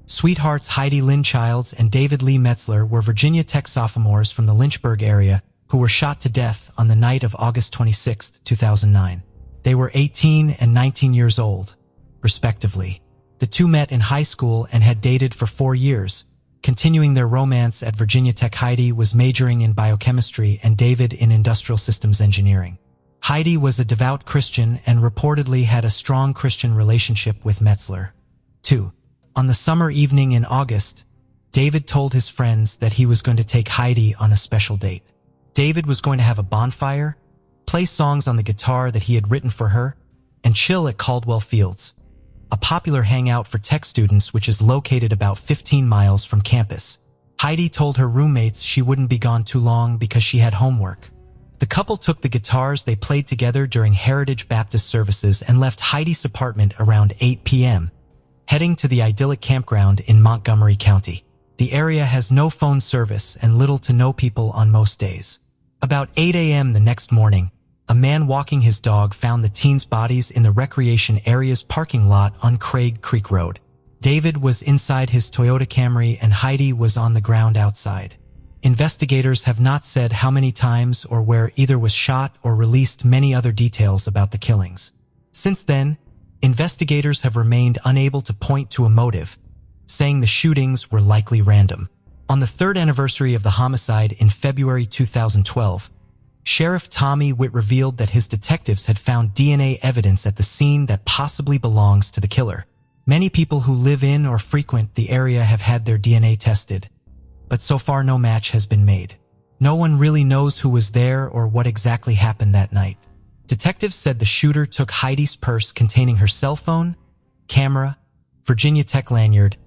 Sweethearts Heidi Lynn Childs and David Lee Metsler were Virginia Tech sophomores from the Lynchburg area who were shot to death on the night of August 26, 2009. They were 18 and 19 years old, respectively. The two met in high school and had dated for 4 years, continuing their romance at Virginia Tech. Heidi was majoring in biochemistry and David in industrial systems engineering. Heidi was a devout Christian and reportedly had a strong Christian relationship with Metsler. 2. On the summer evening in August, David told his friends that he was going to take Heidi on a special date. David was going to have a bonfire, play songs on the guitar that he had written for her, and chill at Caldwell Fields, a popular hangout for tech students which is located about 15 miles from campus. Heidi told her roommates she wouldn't be gone too long because she had homework. The couple took the guitars they played together during Heritage Baptist services and left Heidi's apartment around 8 p.m., heading to the idyllic campground in Montgomery County. The area has no phone service and little to no people on most days. About 8 a.m. the next morning, a man walking his dog found the teens' bodies in the recreation area's parking lot on Craig Creek Road. David was inside his Toyota Camry and Heidi was on the ground outside. Investigators have not said how many times or where either was shot or released many other details about the killings. Since then, investigators have remained unable to point to a motive, saying the shootings were likely random. On the third anniversary of the homicide in February 2012, Sheriff Tommy Witt revealed that his detectives had found DNA evidence at the scene that possibly belongs to the killer. Many people who live in or frequent the area have had their DNA tested, but so far no match has been made. No one really knows who was there or what exactly happened that night. Detectives said the shooter took Heidi's purse containing her cell phone, camera, Virginia Tech lanyard,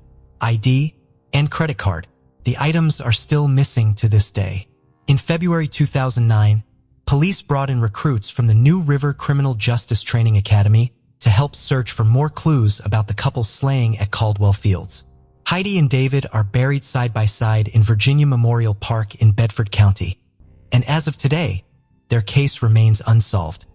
ID, and credit card. The items are still missing to this day. In February 2009, police brought in recruits from the New River Criminal Justice Training Academy to help search for more clues about the couple's slaying at Caldwell Fields. Heidi and David are buried side by side in Virginia Memorial Park in Bedford County, and as of today, their case remains unsolved.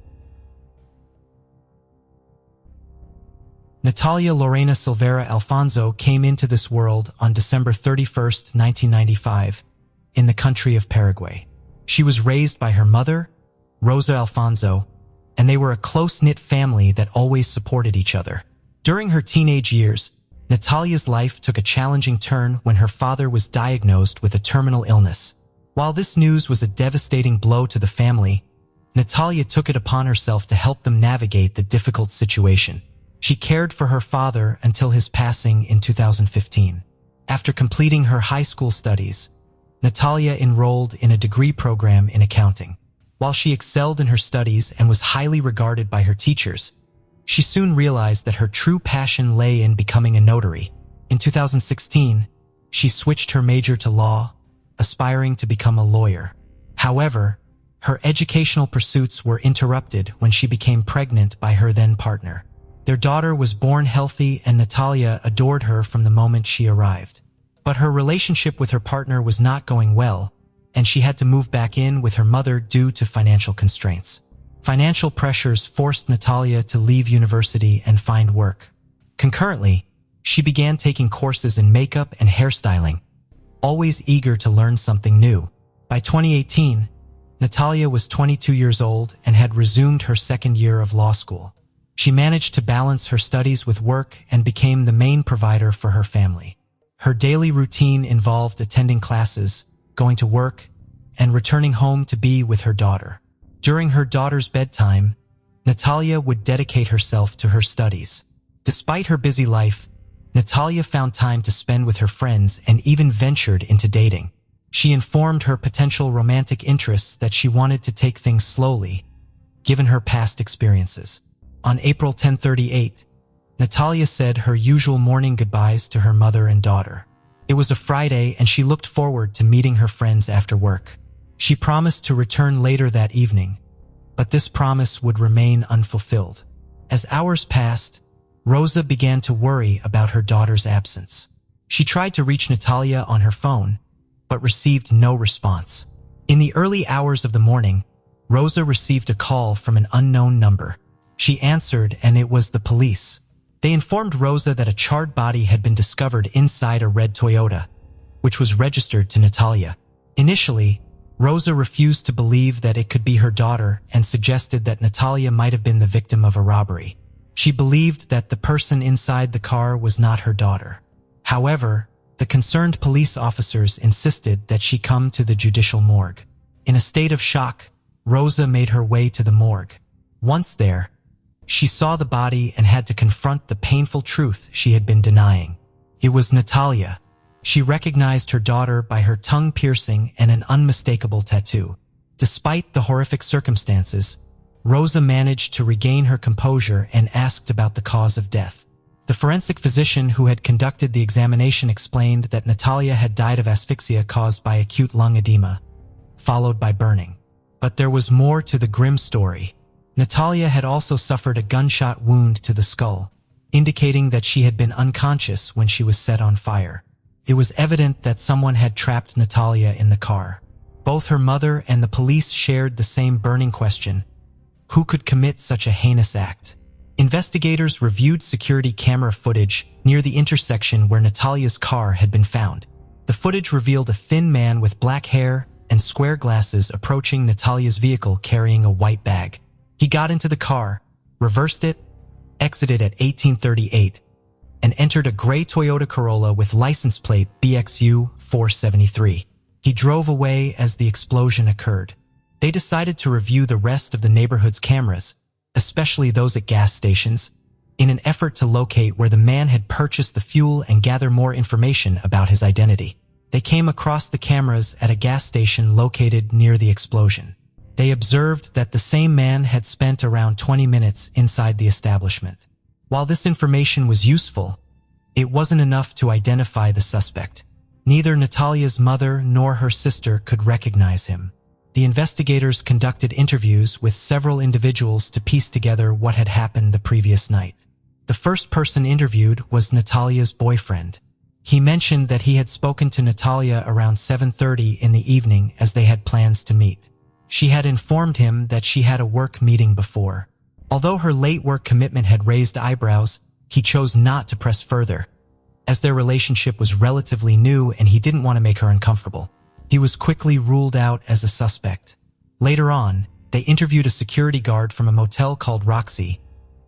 Natalyia Lorena Silveira Alfonso came into this world on December 31, 1995, in the country of Paraguay. She was raised by her mother, Rosa Alfonso, and they were a close-knit family that always supported each other. During her teenage years, Natalyia's life took a challenging turn when her father was diagnosed with a terminal illness. While this news was a devastating blow to the family, Natalyia took it upon herself to help them navigate the difficult situation. She cared for her father until his passing in 2015. After completing her high school studies, Natalyia enrolled in a degree program in accounting. While she excelled in her studies and was highly regarded by her teachers, she soon realized that her true passion lay in becoming a notary. In 2016, she switched her major to law, aspiring to become a lawyer. However, her educational pursuits were interrupted when she became pregnant by her then-partner. Their daughter was born healthy and Natalyia adored her from the moment she arrived. But her relationship with her partner was not going well, and she had to move back in with her mother due to financial constraints. Financial pressures forced Natalyia to leave university and find work. Concurrently, she began taking courses in makeup and hairstyling, always eager to learn something new. By 2018, Natalyia was 22 years old and had resumed her second year of law school. She managed to balance her studies with work and became the main provider for her family. Her daily routine involved attending classes, going to work, and returning home to be with her daughter. During her daughter's bedtime, Natalyia would dedicate herself to her studies. Despite her busy life, Natalyia found time to spend with her friends and even ventured into dating. She informed her potential romantic interests that she wanted to take things slowly, given her past experiences. On April 10/38, Natalyia said her usual morning goodbyes to her mother and daughter. It was a Friday and she looked forward to meeting her friends after work. She promised to return later that evening, but this promise would remain unfulfilled. As hours passed, Rosa began to worry about her daughter's absence. She tried to reach Natalyia on her phone, but received no response. In the early hours of the morning, Rosa received a call from an unknown number. She answered and it was the police. They informed Rosa that a charred body had been discovered inside a red Toyota, which was registered to Natalyia. Initially, Rosa refused to believe that it could be her daughter and suggested that Natalyia might have been the victim of a robbery. She believed that the person inside the car was not her daughter. However, the concerned police officers insisted that she come to the judicial morgue. In a state of shock, Rosa made her way to the morgue. Once there, she saw the body and had to confront the painful truth she had been denying. It was Natalyia. She recognized her daughter by her tongue piercing and an unmistakable tattoo. Despite the horrific circumstances, Rosa managed to regain her composure and asked about the cause of death. The forensic physician who had conducted the examination explained that Natalyia had died of asphyxia caused by acute lung edema, followed by burning. But there was more to the grim story. Natalyia had also suffered a gunshot wound to the skull, indicating that she had been unconscious when she was set on fire. It was evident that someone had trapped Natalyia in the car. Both her mother and the police shared the same burning question: who could commit such a heinous act? Investigators reviewed security camera footage near the intersection where Natalyia's car had been found. The footage revealed a thin man with black hair and square glasses approaching Natalyia's vehicle carrying a white bag. He got into the car, reversed it, exited at 1838, and entered a gray Toyota Corolla with license plate BXU 473. He drove away as the explosion occurred. They decided to review the rest of the neighborhood's cameras, especially those at gas stations, in an effort to locate where the man had purchased the fuel and gather more information about his identity. They came across the cameras at a gas station located near the explosion. They observed that the same man had spent around 20 minutes inside the establishment. While this information was useful, it wasn't enough to identify the suspect. Neither Natalyia's mother nor her sister could recognize him. The investigators conducted interviews with several individuals to piece together what had happened the previous night. The first person interviewed was Natalyia's boyfriend. He mentioned that he had spoken to Natalyia around 7:30 in the evening as they had plans to meet. She had informed him that she had a work meeting before. Although her late work commitment had raised eyebrows, he chose not to press further, as their relationship was relatively new and he didn't want to make her uncomfortable. He was quickly ruled out as a suspect. Later on, they interviewed a security guard from a motel called Roxy,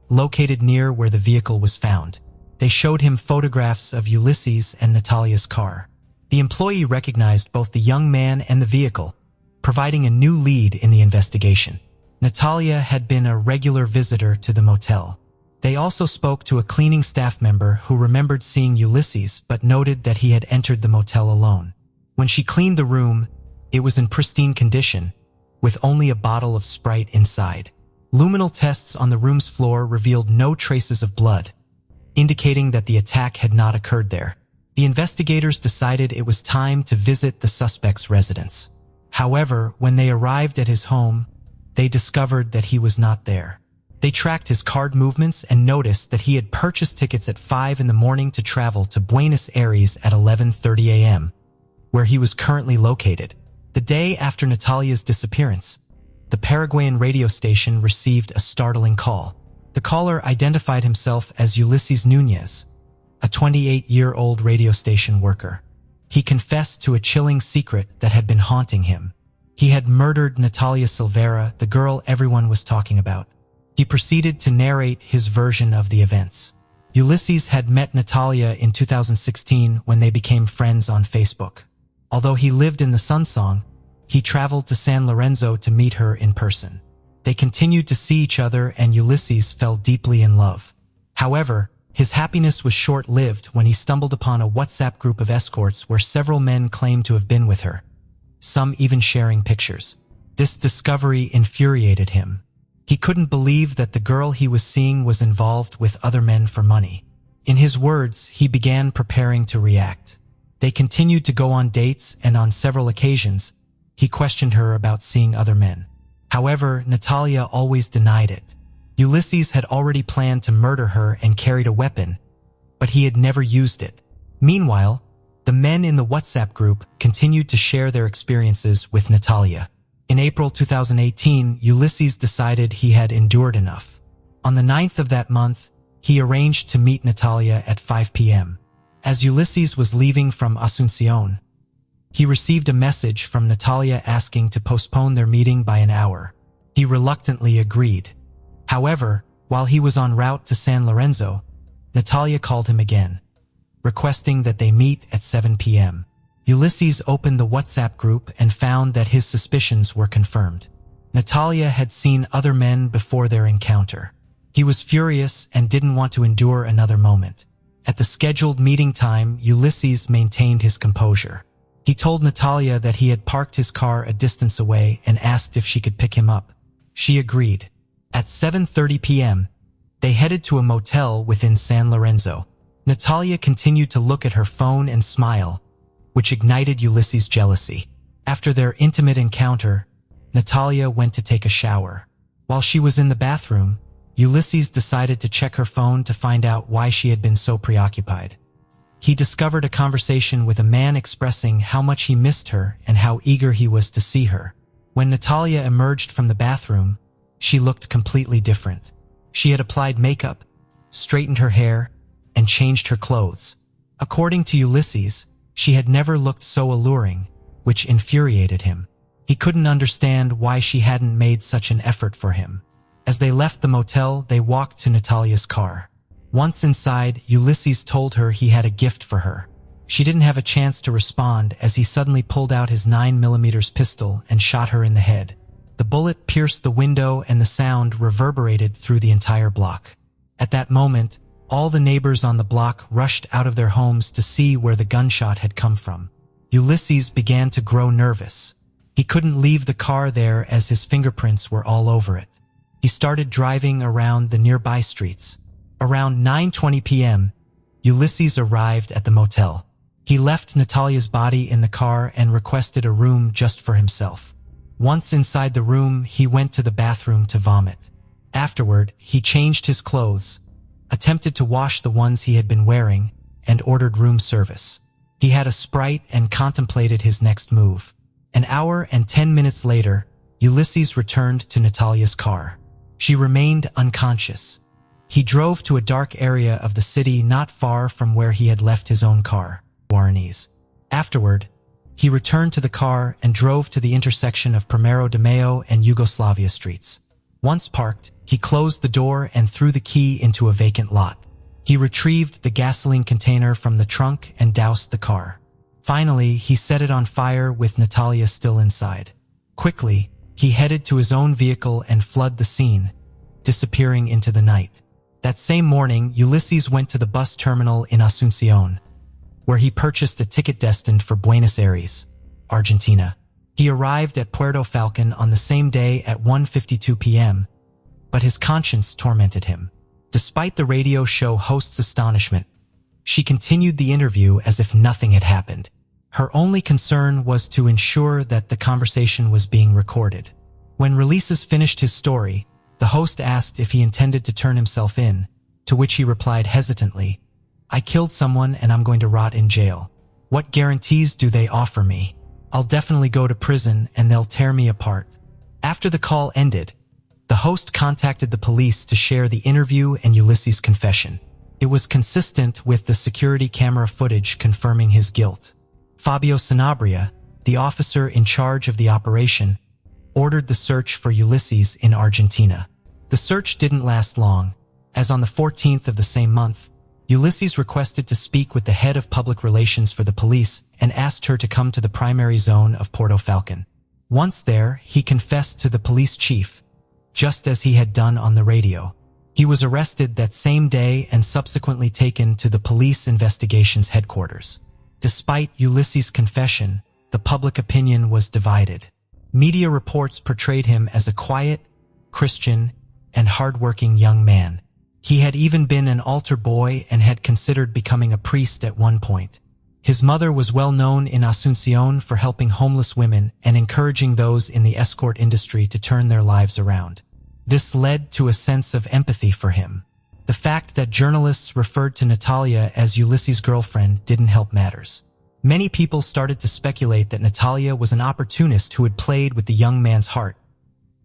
located near where the vehicle was found. They showed him photographs of Ulysses and Natalyia's car. The employee recognized both the young man and the vehicle, providing a new lead in the investigation. Natalyia had been a regular visitor to the motel. They also spoke to a cleaning staff member who remembered seeing Ulysses but noted that he had entered the motel alone. When she cleaned the room, it was in pristine condition, with only a bottle of Sprite inside. Luminal tests on the room's floor revealed no traces of blood, indicating that the attack had not occurred there. The investigators decided it was time to visit the suspect's residence. However, when they arrived at his home, they discovered that he was not there. They tracked his card movements and noticed that he had purchased tickets at 5 in the morning to travel to Buenos Aires at 11:30 a.m., where he was currently located. The day after Natalyia's disappearance, the Paraguayan radio station received a startling call. The caller identified himself as Ulysses Nunez, a 28-year-old radio station worker. He confessed to a chilling secret that had been haunting him. He had murdered Natalyia Silveira, the girl everyone was talking about. He proceeded to narrate his version of the events. Ulysses had met Natalyia in 2016 when they became friends on Facebook. Although he lived in the Sunsong, he traveled to San Lorenzo to meet her in person. They continued to see each other and Ulysses fell deeply in love. However, his happiness was short-lived when he stumbled upon a WhatsApp group of escorts where several men claimed to have been with her, some even sharing pictures. This discovery infuriated him. He couldn't believe that the girl he was seeing was involved with other men for money. In his words, he began preparing to react. They continued to go on dates, and on several occasions, he questioned her about seeing other men. However, Natalyia always denied it. Ulysses had already planned to murder her and carried a weapon, but he had never used it. Meanwhile, the men in the WhatsApp group continued to share their experiences with Natalyia. In April 2018, Ulysses decided he had endured enough. On the 9th of that month, he arranged to meet Natalyia at 5 p.m. As Ulysses was leaving from Asuncion, he received a message from Natalyia asking to postpone their meeting by an hour. He reluctantly agreed. However, while he was en route to San Lorenzo, Natalyia called him again, requesting that they meet at 7 p.m. Ulysses opened the WhatsApp group and found that his suspicions were confirmed. Natalyia had seen other men before their encounter. He was furious and didn't want to endure another moment. At the scheduled meeting time, Ulysses maintained his composure. He told Natalyia that he had parked his car a distance away and asked if she could pick him up. She agreed. At 7:30 p.m., they headed to a motel within San Lorenzo. Natalyia continued to look at her phone and smile, which ignited Ulysses' jealousy. After their intimate encounter, Natalyia went to take a shower. While she was in the bathroom, Ulysses decided to check her phone to find out why she had been so preoccupied. He discovered a conversation with a man expressing how much he missed her and how eager he was to see her. When Natalyia emerged from the bathroom, she looked completely different. She had applied makeup, straightened her hair, and changed her clothes. According to Ulysses, she had never looked so alluring, which infuriated him. He couldn't understand why she hadn't made such an effort for him. As they left the motel, they walked to Natalyia's car. Once inside, Ulysses told her he had a gift for her. She didn't have a chance to respond as he suddenly pulled out his 9mm pistol and shot her in the head. The bullet pierced the window and the sound reverberated through the entire block. At that moment, all the neighbors on the block rushed out of their homes to see where the gunshot had come from. Ulysses began to grow nervous. He couldn't leave the car there as his fingerprints were all over it. He started driving around the nearby streets. Around 9:20 p.m., Ulysses arrived at the motel. He left Natalyia's body in the car and requested a room just for himself. Once inside the room, he went to the bathroom to vomit. Afterward, he changed his clothes, attempted to wash the ones he had been wearing, and ordered room service. He had a Sprite and contemplated his next move. An hour and 10 minutes later, Ulysses returned to Natalyia's car. She remained unconscious. He drove to a dark area of the city not far from where he had left his own car, Warrenese. Afterward, he returned to the car and drove to the intersection of Primero de Mayo and Yugoslavia streets. Once parked, he closed the door and threw the key into a vacant lot. He retrieved the gasoline container from the trunk and doused the car. Finally, he set it on fire with Natalyia still inside. Quickly, he headed to his own vehicle and fled the scene, disappearing into the night. That same morning, Ulysses went to the bus terminal in Asunción, where he purchased a ticket destined for Buenos Aires, Argentina. He arrived at Puerto Falcon on the same day at 1:52 p.m., but his conscience tormented him. Despite the radio show host's astonishment, she continued the interview as if nothing had happened. Her only concern was to ensure that the conversation was being recorded. When Releases finished his story, the host asked if he intended to turn himself in, to which he replied hesitantly, "I killed someone and I'm going to rot in jail. What guarantees do they offer me? I'll definitely go to prison and they'll tear me apart." After the call ended, the host contacted the police to share the interview and Ulysses' confession. It was consistent with the security camera footage confirming his guilt. Fabio Sanabria, the officer in charge of the operation, ordered the search for Ulysses in Argentina. The search didn't last long, as on the 14th of the same month, Ulysses requested to speak with the head of public relations for the police and asked her to come to the primary zone of Puerto Falcon. Once there, he confessed to the police chief, just as he had done on the radio. He was arrested that same day and subsequently taken to the police investigations headquarters. Despite Ulysses' confession, the public opinion was divided. Media reports portrayed him as a quiet, Christian, and hardworking young man. He had even been an altar boy and had considered becoming a priest at one point. His mother was well known in Asunción for helping homeless women and encouraging those in the escort industry to turn their lives around. This led to a sense of empathy for him. The fact that journalists referred to Natalyia as Ulysses' girlfriend didn't help matters. Many people started to speculate that Natalyia was an opportunist who had played with the young man's heart,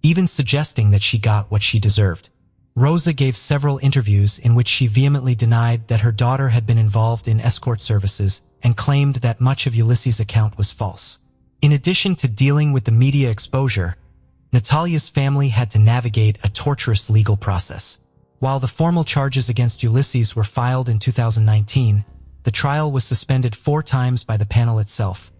even suggesting that she got what she deserved. Rosa gave several interviews in which she vehemently denied that her daughter had been involved in escort services and claimed that much of Ulysses' account was false. In addition to dealing with the media exposure, Natalyia's family had to navigate a torturous legal process. While the formal charges against Ulysses were filed in 2019, the trial was suspended 4 times by the panel itself,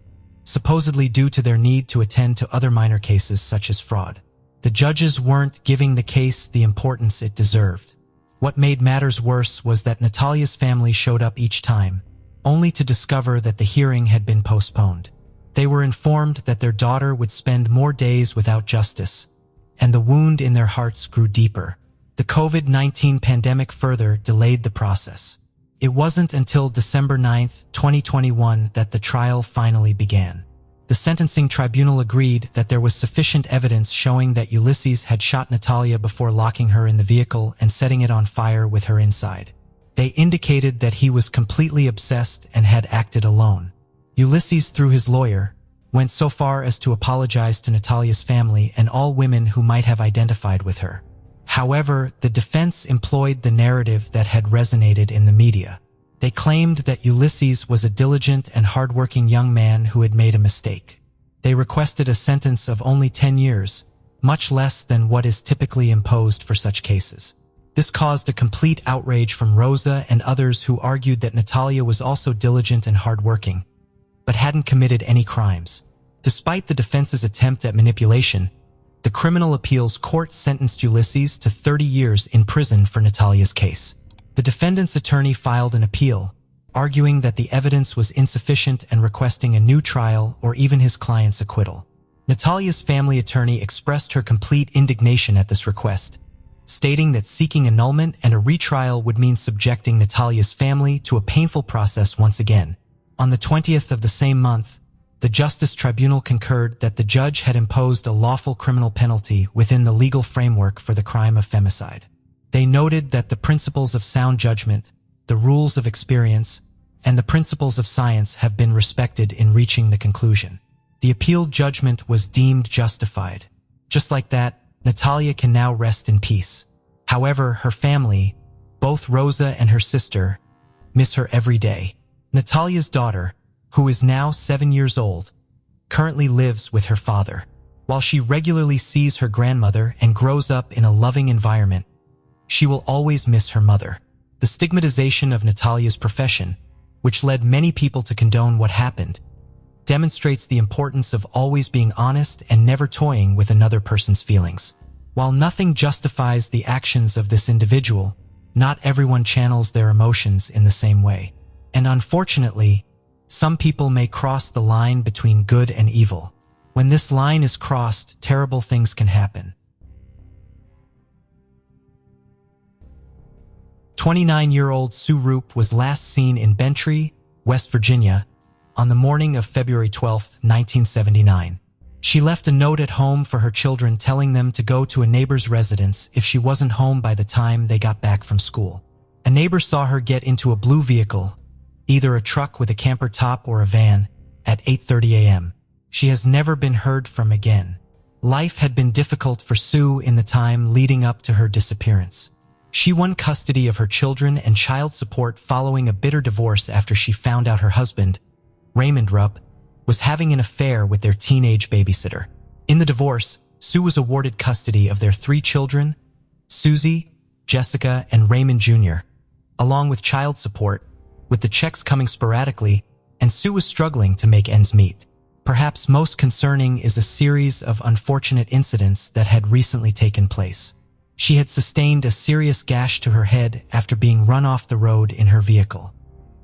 supposedly due to their need to attend to other minor cases such as fraud. The judges weren't giving the case the importance it deserved. What made matters worse was that Natalyia's family showed up each time, only to discover that the hearing had been postponed. They were informed that their daughter would spend more days without justice, and the wound in their hearts grew deeper. The COVID-19 pandemic further delayed the process. It wasn't until December 9, 2021 that the trial finally began. The sentencing tribunal agreed that there was sufficient evidence showing that Ulysses had shot Natalyia before locking her in the vehicle and setting it on fire with her inside. They indicated that he was completely obsessed and had acted alone. Ulysses, through his lawyer, went so far as to apologize to Natalyia's family and all women who might have identified with her. However, the defense employed the narrative that had resonated in the media. They claimed that Ulysses was a diligent and hardworking young man who had made a mistake. They requested a sentence of only 10 years, much less than what is typically imposed for such cases. This caused a complete outrage from Rosa and others who argued that Natalyia was also diligent and hardworking, but hadn't committed any crimes. Despite the defense's attempt at manipulation, the Criminal Appeals Court sentenced Ulysses to 30 years in prison for Natalyia's case. The defendant's attorney filed an appeal, arguing that the evidence was insufficient and requesting a new trial or even his client's acquittal. Natalyia's family attorney expressed her complete indignation at this request, stating that seeking annulment and a retrial would mean subjecting Natalyia's family to a painful process once again. On the 20th of the same month, the Justice Tribunal concurred that the judge had imposed a lawful criminal penalty within the legal framework for the crime of femicide. They noted that the principles of sound judgment, the rules of experience, and the principles of science have been respected in reaching the conclusion. The appealed judgment was deemed justified. Just like that, Natalyia can now rest in peace. However, her family, both Rosa and her sister, miss her every day. Natalyia's daughter, who is now 7 years old, currently lives with her father. While she regularly sees her grandmother and grows up in a loving environment, she will always miss her mother. The stigmatization of Natalyia's profession, which led many people to condone what happened, demonstrates the importance of always being honest and never toying with another person's feelings. While nothing justifies the actions of this individual, not everyone channels their emotions in the same way. And unfortunately, some people may cross the line between good and evil. When this line is crossed, terrible things can happen. 29-year-old Sue Roop was last seen in Bentry, West Virginia, on the morning of February 12, 1979. She left a note at home for her children telling them to go to a neighbor's residence if she wasn't home by the time they got back from school. A neighbor saw her get into a blue vehicle, either a truck with a camper top or a van, at 8:30 a.m. She has never been heard from again. Life had been difficult for Sue in the time leading up to her disappearance. She won custody of her children and child support following a bitter divorce after she found out her husband, Raymond Rupp, was having an affair with their teenage babysitter. In the divorce, Sue was awarded custody of their 3 children, Susie, Jessica, and Raymond Jr., along with child support, with the checks coming sporadically, and Sue was struggling to make ends meet. Perhaps most concerning is a series of unfortunate incidents that had recently taken place. She had sustained a serious gash to her head after being run off the road in her vehicle.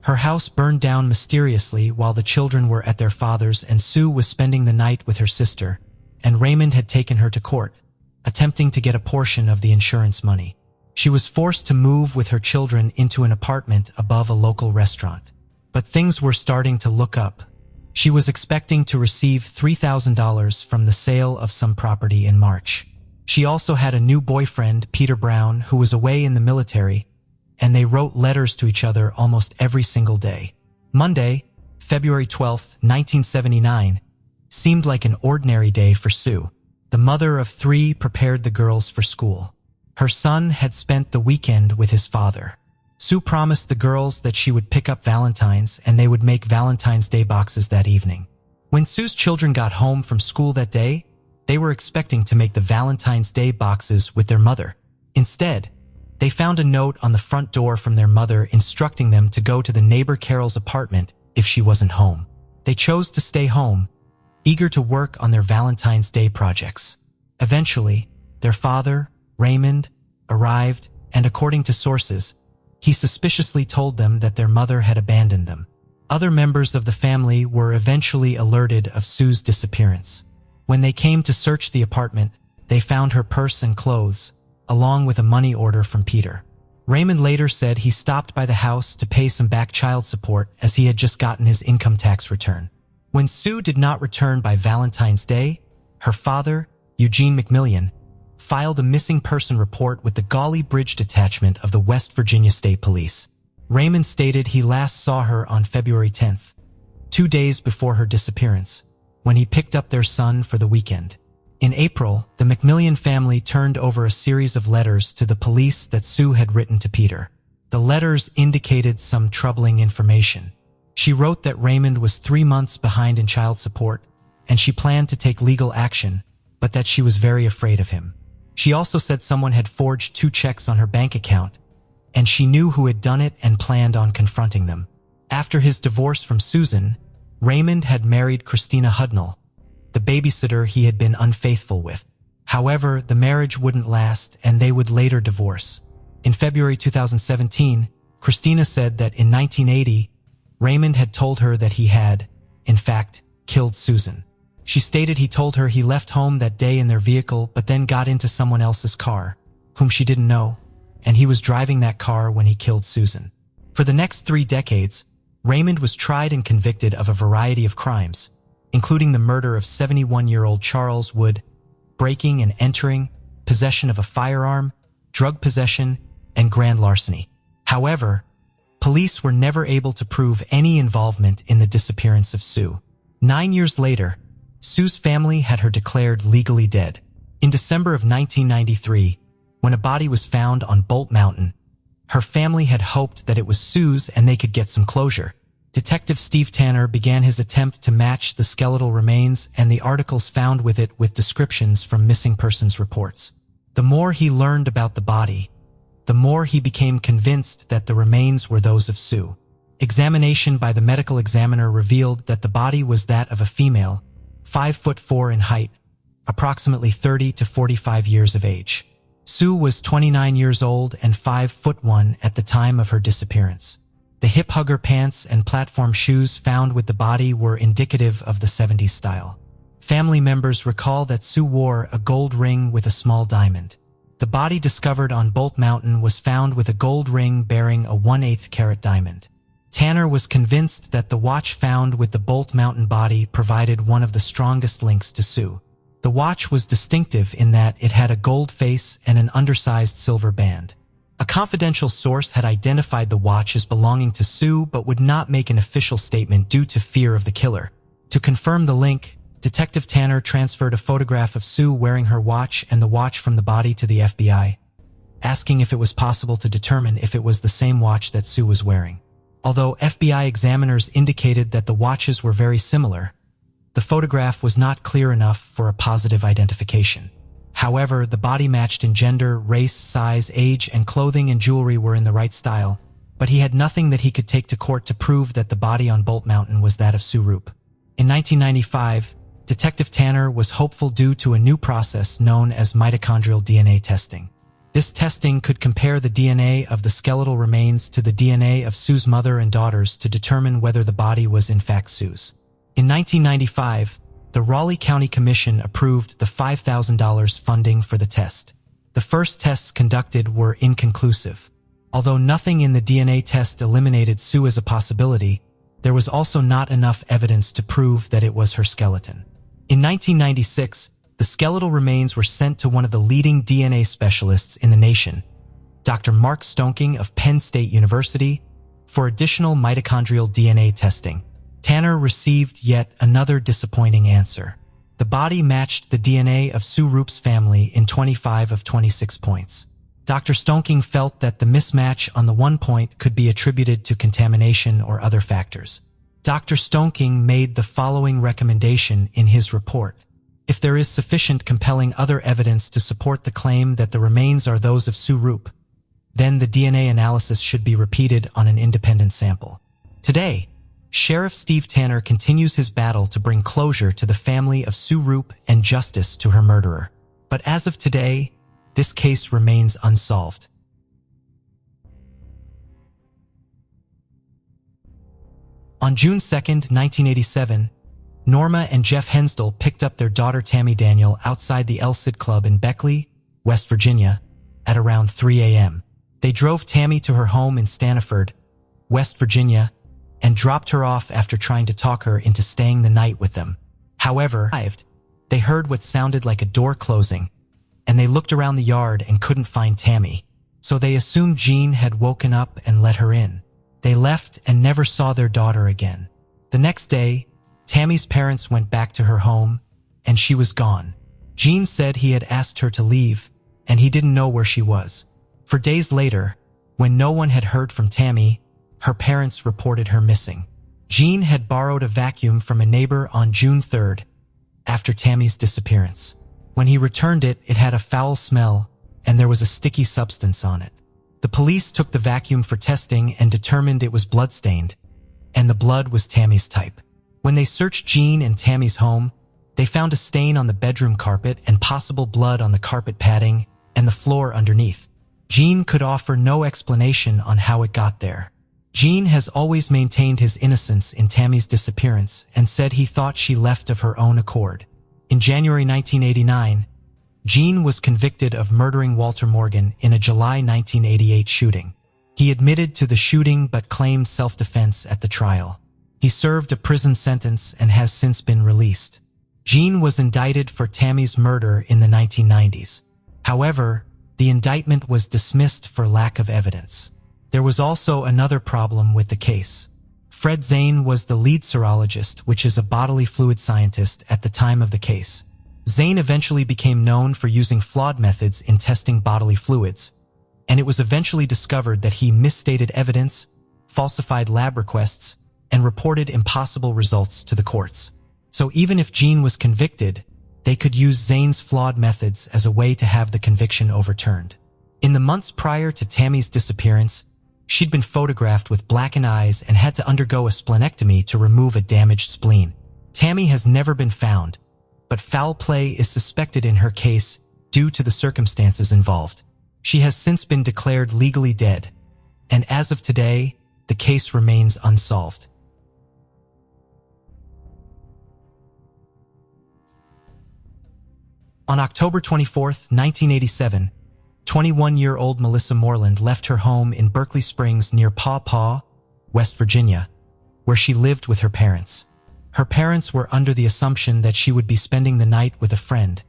Her house burned down mysteriously while the children were at their father's, and Sue was spending the night with her sister, and Raymond had taken her to court, attempting to get a portion of the insurance money. She was forced to move with her children into an apartment above a local restaurant. But things were starting to look up. She was expecting to receive $3,000 from the sale of some property in March. She also had a new boyfriend, Peter Brown, who was away in the military, and they wrote letters to each other almost every single day. Monday, February 12, 1979, seemed like an ordinary day for Sue. The mother of 3 prepared the girls for school. Her son had spent the weekend with his father. Sue promised the girls that she would pick up Valentines and they would make Valentine's Day boxes that evening. When Sue's children got home from school that day, they were expecting to make the Valentine's Day boxes with their mother. Instead, they found a note on the front door from their mother instructing them to go to the neighbor Carol's apartment if she wasn't home. They chose to stay home, eager to work on their Valentine's Day projects. Eventually, their father, Raymond, arrived, and according to sources, he suspiciously told them that their mother had abandoned them. Other members of the family were eventually alerted of Sue's disappearance. When they came to search the apartment, they found her purse and clothes, along with a money order from Peter. Raymond later said he stopped by the house to pay some back child support as he had just gotten his income tax return. When Sue did not return by Valentine's Day, her father, Eugene McMillian, filed a missing person report with the Gauley Bridge Detachment of the West Virginia State Police. Raymond stated he last saw her on February 10th, 2 days before her disappearance, when he picked up their son for the weekend. In April, the McMillian family turned over a series of letters to the police that Sue had written to Peter. The letters indicated some troubling information. She wrote that Raymond was 3 months behind in child support, and she planned to take legal action, but that she was very afraid of him. She also said someone had forged 2 checks on her bank account, and she knew who had done it and planned on confronting them. After his divorce from Susan, Raymond had married Christina Hudnall, the babysitter he had been unfaithful with. However, the marriage wouldn't last and they would later divorce. In February 2017, Christina said that in 1980, Raymond had told her that he had, in fact, killed Susan. She stated he told her he left home that day in their vehicle but then got into someone else's car, whom she didn't know, and he was driving that car when he killed Susan. For the next 3 decades, Raymond was tried and convicted of a variety of crimes, including the murder of 71-year-old Charles Wood, breaking and entering, possession of a firearm, drug possession, and grand larceny. However, police were never able to prove any involvement in the disappearance of Sue. 9 years later, Sue's family had her declared legally dead. In December of 1993, when a body was found on Bolt Mountain, her family had hoped that it was Sue's and they could get some closure. Detective Steve Tanner began his attempt to match the skeletal remains and the articles found with it with descriptions from missing persons reports. The more he learned about the body, the more he became convinced that the remains were those of Sue. Examination by the medical examiner revealed that the body was that of a female, 5'4" in height, approximately 30 to 45 years of age. Sue was 29 years old and 5'1" at the time of her disappearance. The hip-hugger pants and platform shoes found with the body were indicative of the 70s style. Family members recall that Sue wore a gold ring with a small diamond. The body discovered on Bolt Mountain was found with a gold ring bearing a 1/8 carat diamond. Tanner was convinced that the watch found with the Bolt Mountain body provided one of the strongest links to Sue. The watch was distinctive in that it had a gold face and an undersized silver band. A confidential source had identified the watch as belonging to Sue but would not make an official statement due to fear of the killer. To confirm the link, Detective Tanner transferred a photograph of Sue wearing her watch and the watch from the body to the FBI, asking if it was possible to determine if it was the same watch that Sue was wearing. Although FBI examiners indicated that the watches were very similar, the photograph was not clear enough for a positive identification. However, the body matched in gender, race, size, age, and clothing and jewelry were in the right style, but he had nothing that he could take to court to prove that the body on Bolt Mountain was that of Sue Roop. In 1995, Detective Tanner was hopeful due to a new process known as mitochondrial DNA testing. This testing could compare the DNA of the skeletal remains to the DNA of Sue's mother and daughters to determine whether the body was in fact Sue's. In 1995, the Raleigh County Commission approved the $5,000 funding for the test. The first tests conducted were inconclusive. Although nothing in the DNA test eliminated Sue as a possibility, there was also not enough evidence to prove that it was her skeleton. In 1996, the skeletal remains were sent to one of the leading DNA specialists in the nation, Dr. Mark Stonking of Penn State University, for additional mitochondrial DNA testing. Tanner received yet another disappointing answer. The body matched the DNA of Sue Roop's family in 25 of 26 points. Dr. Stonking felt that the mismatch on the 1 point could be attributed to contamination or other factors. Dr. Stonking made the following recommendation in his report. If there is sufficient compelling other evidence to support the claim that the remains are those of Sue Roop, then the DNA analysis should be repeated on an independent sample. Today, Sheriff Steve Tanner continues his battle to bring closure to the family of Sue Roop and justice to her murderer. But as of today, this case remains unsolved. On June 2, 1987, Norma and Jeff Hensdall picked up their daughter Tammy Daniel outside the El Cid Club in Beckley, West Virginia, at around 3 a.m. They drove Tammy to her home in Stanford, West Virginia, and dropped her off after trying to talk her into staying the night with them. However, they heard what sounded like a door closing, and they looked around the yard and couldn't find Tammy, so they assumed Jean had woken up and let her in. They left and never saw their daughter again. The next day, Tammy's parents went back to her home, and she was gone. Jean said he had asked her to leave, and he didn't know where she was. For days later, when no one had heard from Tammy, her parents reported her missing. Jean had borrowed a vacuum from a neighbor on June 3rd, after Tammy's disappearance. When he returned it, it had a foul smell, and there was a sticky substance on it. The police took the vacuum for testing and determined it was blood-stained, and the blood was Tammy's type. When they searched Jean and Tammy's home, they found a stain on the bedroom carpet and possible blood on the carpet padding and the floor underneath. Jean could offer no explanation on how it got there. Jean has always maintained his innocence in Tammy's disappearance and said he thought she left of her own accord. In January 1989, Jean was convicted of murdering Walter Morgan in a July 1988 shooting. He admitted to the shooting but claimed self-defense at the trial. He served a prison sentence and has since been released. Jean was indicted for Tammy's murder in the 1990s. However, the indictment was dismissed for lack of evidence. There was also another problem with the case. Fred Zane was the lead serologist, which is a bodily fluid scientist, at the time of the case. Zane eventually became known for using flawed methods in testing bodily fluids, and it was eventually discovered that he misstated evidence, falsified lab requests, and reported impossible results to the courts. So even if Jean was convicted, they could use Zane's flawed methods as a way to have the conviction overturned. In the months prior to Tammy's disappearance, she'd been photographed with blackened eyes and had to undergo a splenectomy to remove a damaged spleen. Tammy has never been found, but foul play is suspected in her case due to the circumstances involved. She has since been declared legally dead, and as of today, the case remains unsolved. On October 24, 1987, 21-year-old Melissa Morland left her home in Berkeley Springs near Paw Paw, West Virginia, where she lived with her parents. Her parents were under the assumption that she would be spending the night with a friend,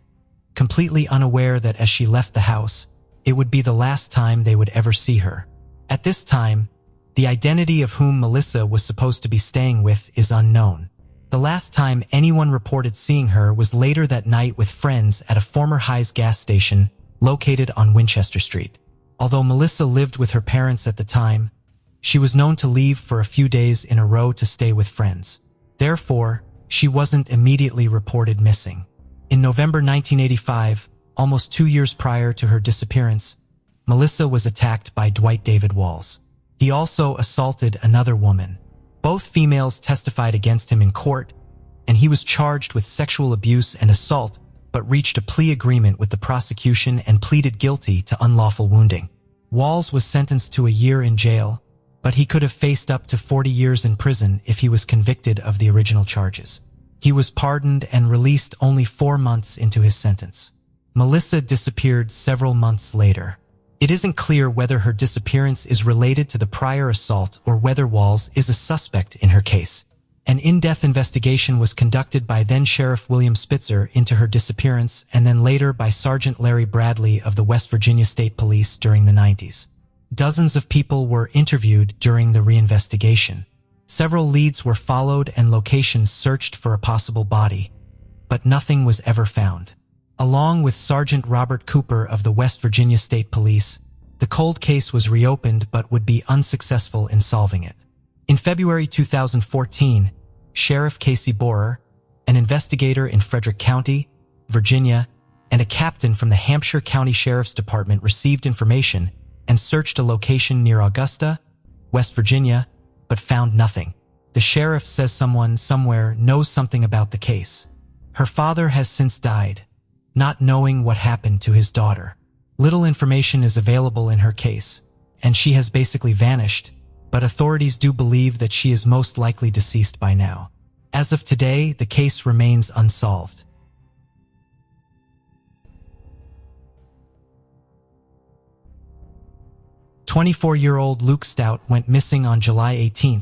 completely unaware that as she left the house, it would be the last time they would ever see her. At this time, the identity of whom Melissa was supposed to be staying with is unknown. The last time anyone reported seeing her was later that night with friends at a former High's gas station located on Winchester Street. Although Melissa lived with her parents at the time, she was known to leave for a few days in a row to stay with friends. Therefore, she wasn't immediately reported missing. In November 1985, almost 2 years prior to her disappearance, Melissa was attacked by Dwight David Walls. He also assaulted another woman. Both females testified against him in court, and he was charged with sexual abuse and assault, but reached a plea agreement with the prosecution and pleaded guilty to unlawful wounding. Walls was sentenced to a year in jail, but he could have faced up to 40 years in prison if he was convicted of the original charges. He was pardoned and released only 4 months into his sentence. Melissa disappeared several months later. It isn't clear whether her disappearance is related to the prior assault or whether Walls is a suspect in her case. An in-depth investigation was conducted by then-Sheriff William Spitzer into her disappearance and then later by Sergeant Larry Bradley of the West Virginia State Police during the 90s. Dozens of people were interviewed during the reinvestigation. Several leads were followed and locations searched for a possible body, but nothing was ever found. Along with Sergeant Robert Cooper of the West Virginia State Police, the cold case was reopened but would be unsuccessful in solving it. In February 2014, Sheriff Casey Borer, an investigator in Frederick County, Virginia, and a captain from the Hampshire County Sheriff's Department received information and searched a location near Augusta, West Virginia, but found nothing. The sheriff says someone somewhere knows something about the case. Her father has since died, not knowing what happened to his daughter. Little information is available in her case, and she has basically vanished, but authorities do believe that she is most likely deceased by now. As of today, the case remains unsolved. "24-year-old Luke Stout went missing on July 18,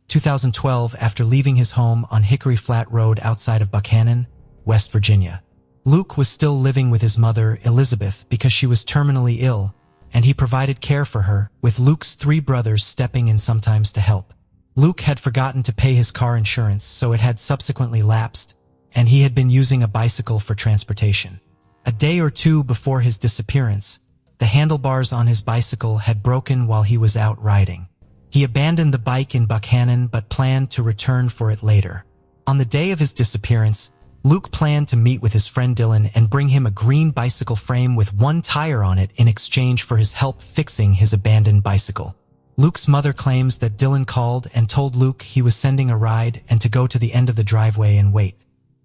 2012 after leaving his home on Hickory Flat Road outside of Buchanan, West Virginia. Luke was still living with his mother, Elizabeth, because she was terminally ill, and he provided care for her, with Luke's 3 brothers stepping in sometimes to help. Luke had forgotten to pay his car insurance, so it had subsequently lapsed, and he had been using a bicycle for transportation. A day or 2 before his disappearance, the handlebars on his bicycle had broken while he was out riding. He abandoned the bike in Buchanan but planned to return for it later. On the day of his disappearance, Luke planned to meet with his friend Dylan and bring him a green bicycle frame with one tire on it in exchange for his help fixing his abandoned bicycle. Luke's mother claims that Dylan called and told Luke he was sending a ride and to go to the end of the driveway and wait.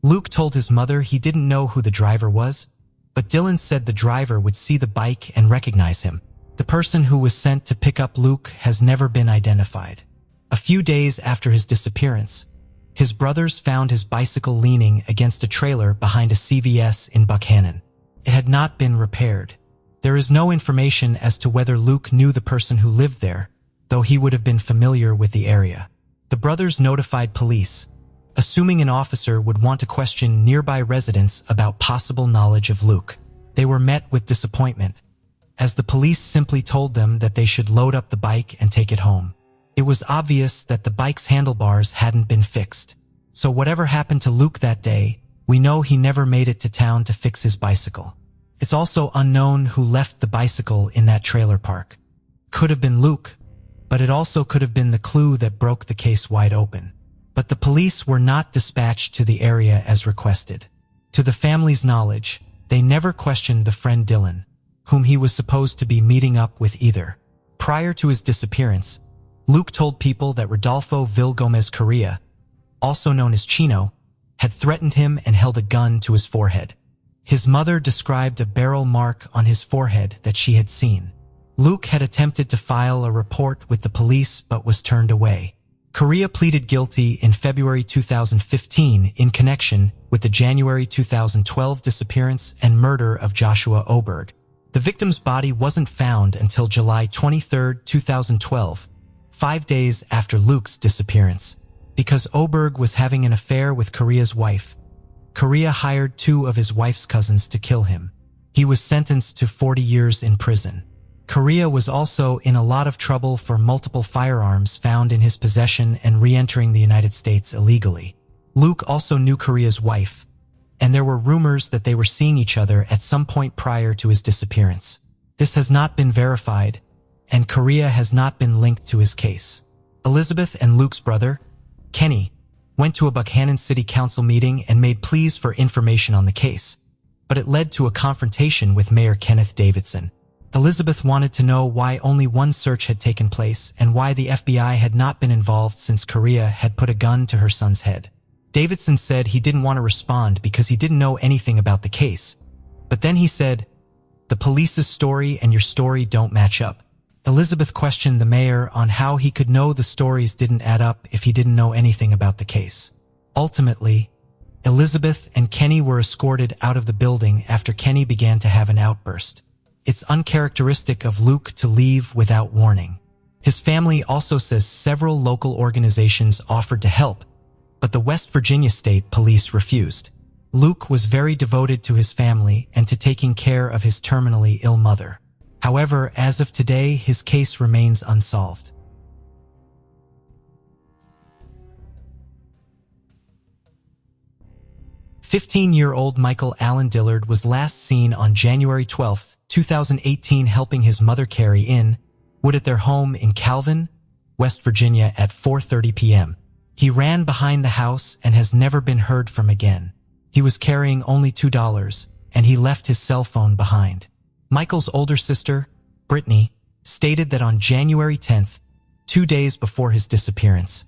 Luke told his mother he didn't know who the driver was, but Dylan said the driver would see the bike and recognize him. The person who was sent to pick up Luke has never been identified. A few days after his disappearance, his brothers found his bicycle leaning against a trailer behind a CVS in Buckhannon. It had not been repaired. There is no information as to whether Luke knew the person who lived there, though he would have been familiar with the area. The brothers notified police, assuming an officer would want to question nearby residents about possible knowledge of Luke. They were met with disappointment, as the police simply told them that they should load up the bike and take it home. It was obvious that the bike's handlebars hadn't been fixed. So whatever happened to Luke that day, we know he never made it to town to fix his bicycle. It's also unknown who left the bicycle in that trailer park. Could have been Luke, but it also could have been the clue that broke the case wide open. But the police were not dispatched to the area as requested. To the family's knowledge, they never questioned the friend Dylan, whom he was supposed to be meeting up with either. Prior to his disappearance, Luke told people that Rodolfo Vilgomez Correa, also known as Chino, had threatened him and held a gun to his forehead. His mother described a barrel mark on his forehead that she had seen. Luke had attempted to file a report with the police but was turned away. Correa pleaded guilty in February 2015 in connection with the January 2012 disappearance and murder of Joshua Oberg. The victim's body wasn't found until July 23, 2012, 5 days after Luke's disappearance. Because Oberg was having an affair with Correa's wife, Correa hired 2 of his wife's cousins to kill him. He was sentenced to 40 years in prison. Correa was also in a lot of trouble for multiple firearms found in his possession and re-entering the United States illegally. Luke also knew Correa's wife, and there were rumors that they were seeing each other at some point prior to his disappearance. This has not been verified, and Correa has not been linked to his case. Elizabeth and Luke's brother, Kenny, went to a Buckhannon City Council meeting and made pleas for information on the case, but it led to a confrontation with Mayor Kenneth Davidson. Elizabeth wanted to know why only one search had taken place and why the FBI had not been involved since Correa had put a gun to her son's head. Davidson said he didn't want to respond because he didn't know anything about the case. But then he said, "The police's story and your story don't match up." Elizabeth questioned the mayor on how he could know the stories didn't add up if he didn't know anything about the case. Ultimately, Elizabeth and Kenny were escorted out of the building after Kenny began to have an outburst. It's uncharacteristic of Luke to leave without warning. His family also says several local organizations offered to help, but the West Virginia State Police refused. Luke was very devoted to his family and to taking care of his terminally ill mother. However, as of today, his case remains unsolved. "15-year-old Michael Allen Dillard was last seen on January 12, 2018 helping his mother carry in wood at their home in Calvin, West Virginia at 4:30 p.m. He ran behind the house and has never been heard from again. He was carrying only $2, and he left his cell phone behind. Michael's older sister, Brittney, stated that on January 10th, 2 days before his disappearance,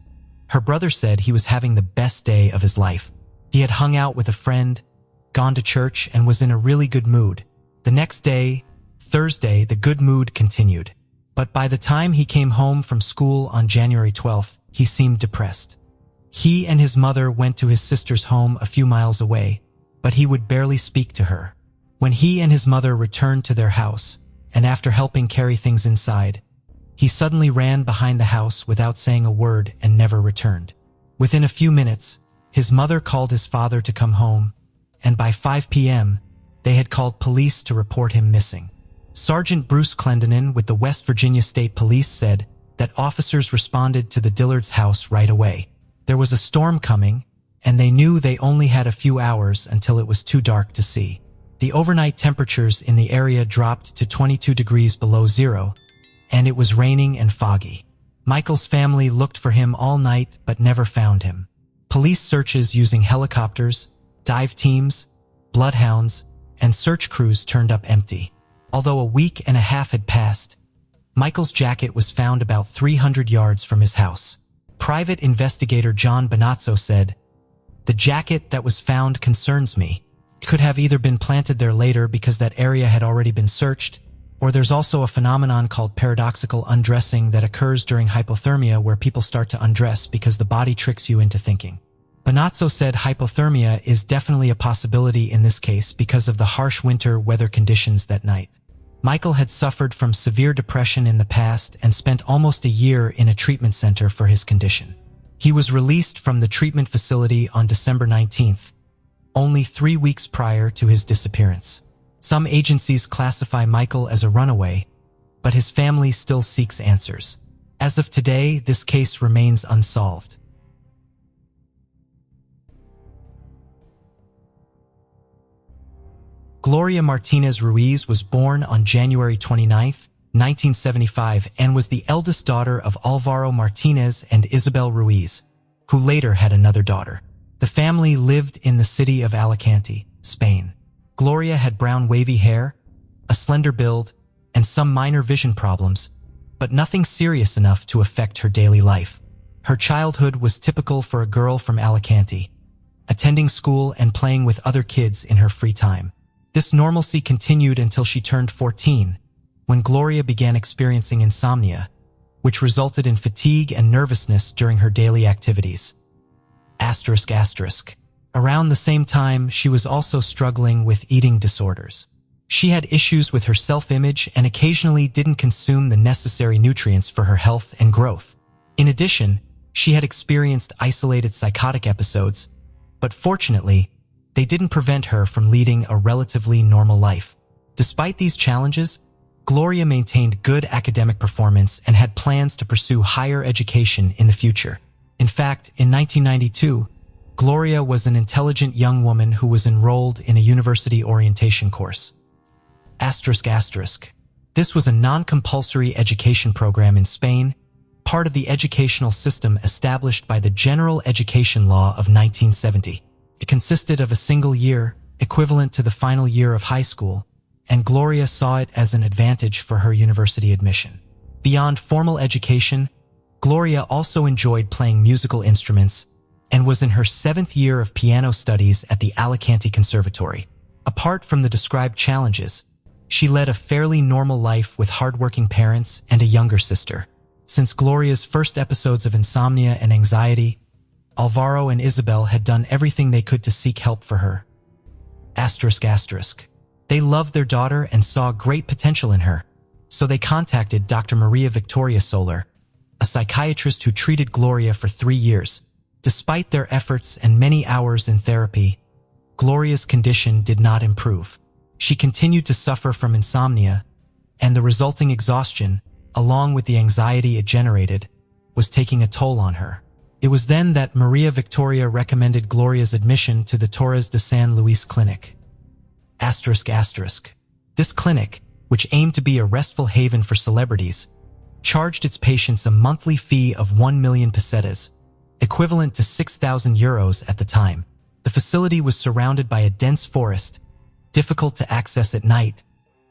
her brother said he was having the best day of his life. He had hung out with a friend, gone to church, and was in a really good mood. The next day, Thursday, the good mood continued. But by the time he came home from school on January 12th, he seemed depressed. He and his mother went to his sister's home a few miles away, but he would barely speak to her. When he and his mother returned to their house, and after helping carry things inside, he suddenly ran behind the house without saying a word and never returned. Within a few minutes, his mother called his father to come home, and by 5 p.m., they had called police to report him missing. Sergeant Bruce Clendenin with the West Virginia State Police said that officers responded to the Dillard's house right away. There was a storm coming, and they knew they only had a few hours until it was too dark to see. The overnight temperatures in the area dropped to 22 degrees below zero, and it was raining and foggy. Michael's family looked for him all night but never found him. Police searches using helicopters, dive teams, bloodhounds, and search crews turned up empty. Although a week and a half had passed, Michael's jacket was found about 300 yards from his house. Private investigator John Bonazzo said, "The jacket that was found concerns me. It could have either been planted there later because that area had already been searched, or there's also a phenomenon called paradoxical undressing that occurs during hypothermia where people start to undress because the body tricks you into thinking." Bonazzo said hypothermia is definitely a possibility in this case because of the harsh winter weather conditions that night. Michael had suffered from severe depression in the past and spent almost a year in a treatment center for his condition. He was released from the treatment facility on December 19th, only 3 weeks prior to his disappearance. Some agencies classify Michael as a runaway, but his family still seeks answers. As of today, this case remains unsolved. Gloria Martinez Ruiz was born on January 29, 1975, and was the eldest daughter of Alvaro Martinez and Isabel Ruiz, who later had another daughter. The family lived in the city of Alicante, Spain. Gloria had brown wavy hair, a slender build, and some minor vision problems, but nothing serious enough to affect her daily life. Her childhood was typical for a girl from Alicante, attending school and playing with other kids in her free time. This normalcy continued until she turned 14, when Gloria began experiencing insomnia, which resulted in fatigue and nervousness during her daily activities. Around the same time, she was also struggling with eating disorders. She had issues with her self-image and occasionally didn't consume the necessary nutrients for her health and growth. In addition, she had experienced isolated psychotic episodes, but fortunately, they didn't prevent her from leading a relatively normal life. Despite these challenges, Gloria maintained good academic performance and had plans to pursue higher education in the future. In fact, in 1992, Gloria was an intelligent young woman who was enrolled in a university orientation course. This was a non-compulsory education program in Spain, part of the educational system established by the General Education Law of 1970. It consisted of a single year, equivalent to the final year of high school, and Gloria saw it as an advantage for her university admission. Beyond formal education, Gloria also enjoyed playing musical instruments and was in her 7th year of piano studies at the Alicante Conservatory. Apart from the described challenges, she led a fairly normal life with hardworking parents and a younger sister. Since Gloria's first episodes of insomnia and anxiety, Alvaro and Isabel had done everything they could to seek help for her. They loved their daughter and saw great potential in her, so they contacted Dr. Maria Victoria Soler, a psychiatrist who treated Gloria for 3 years. Despite their efforts and many hours in therapy, Gloria's condition did not improve. She continued to suffer from insomnia, and the resulting exhaustion, along with the anxiety it generated, was taking a toll on her. It was then that Maria Victoria recommended Gloria's admission to the Torres de San Luis Clinic. This clinic, which aimed to be a restful haven for celebrities, charged its patients a monthly fee of 1 million pesetas, equivalent to 6,000 euros at the time. The facility was surrounded by a dense forest, difficult to access at night,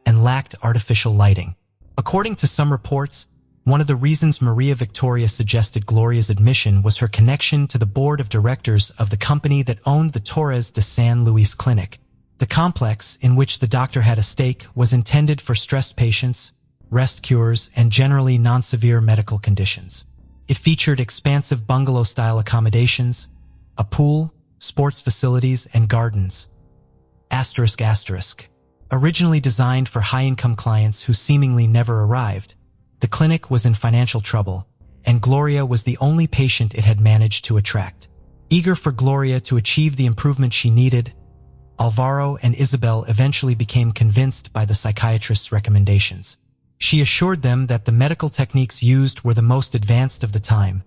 and lacked artificial lighting. According to some reports, one of the reasons Maria Victoria suggested Gloria's admission was her connection to the board of directors of the company that owned the Torres de San Luis Clinic. The complex, in which the doctor had a stake, was intended for stressed patients, rest cures, and generally non-severe medical conditions. It featured expansive bungalow-style accommodations, a pool, sports facilities, and gardens. Originally designed for high-income clients who seemingly never arrived, the clinic was in financial trouble, and Gloria was the only patient it had managed to attract. Eager for Gloria to achieve the improvement she needed, Alvaro and Isabel eventually became convinced by the psychiatrist's recommendations. She assured them that the medical techniques used were the most advanced of the time,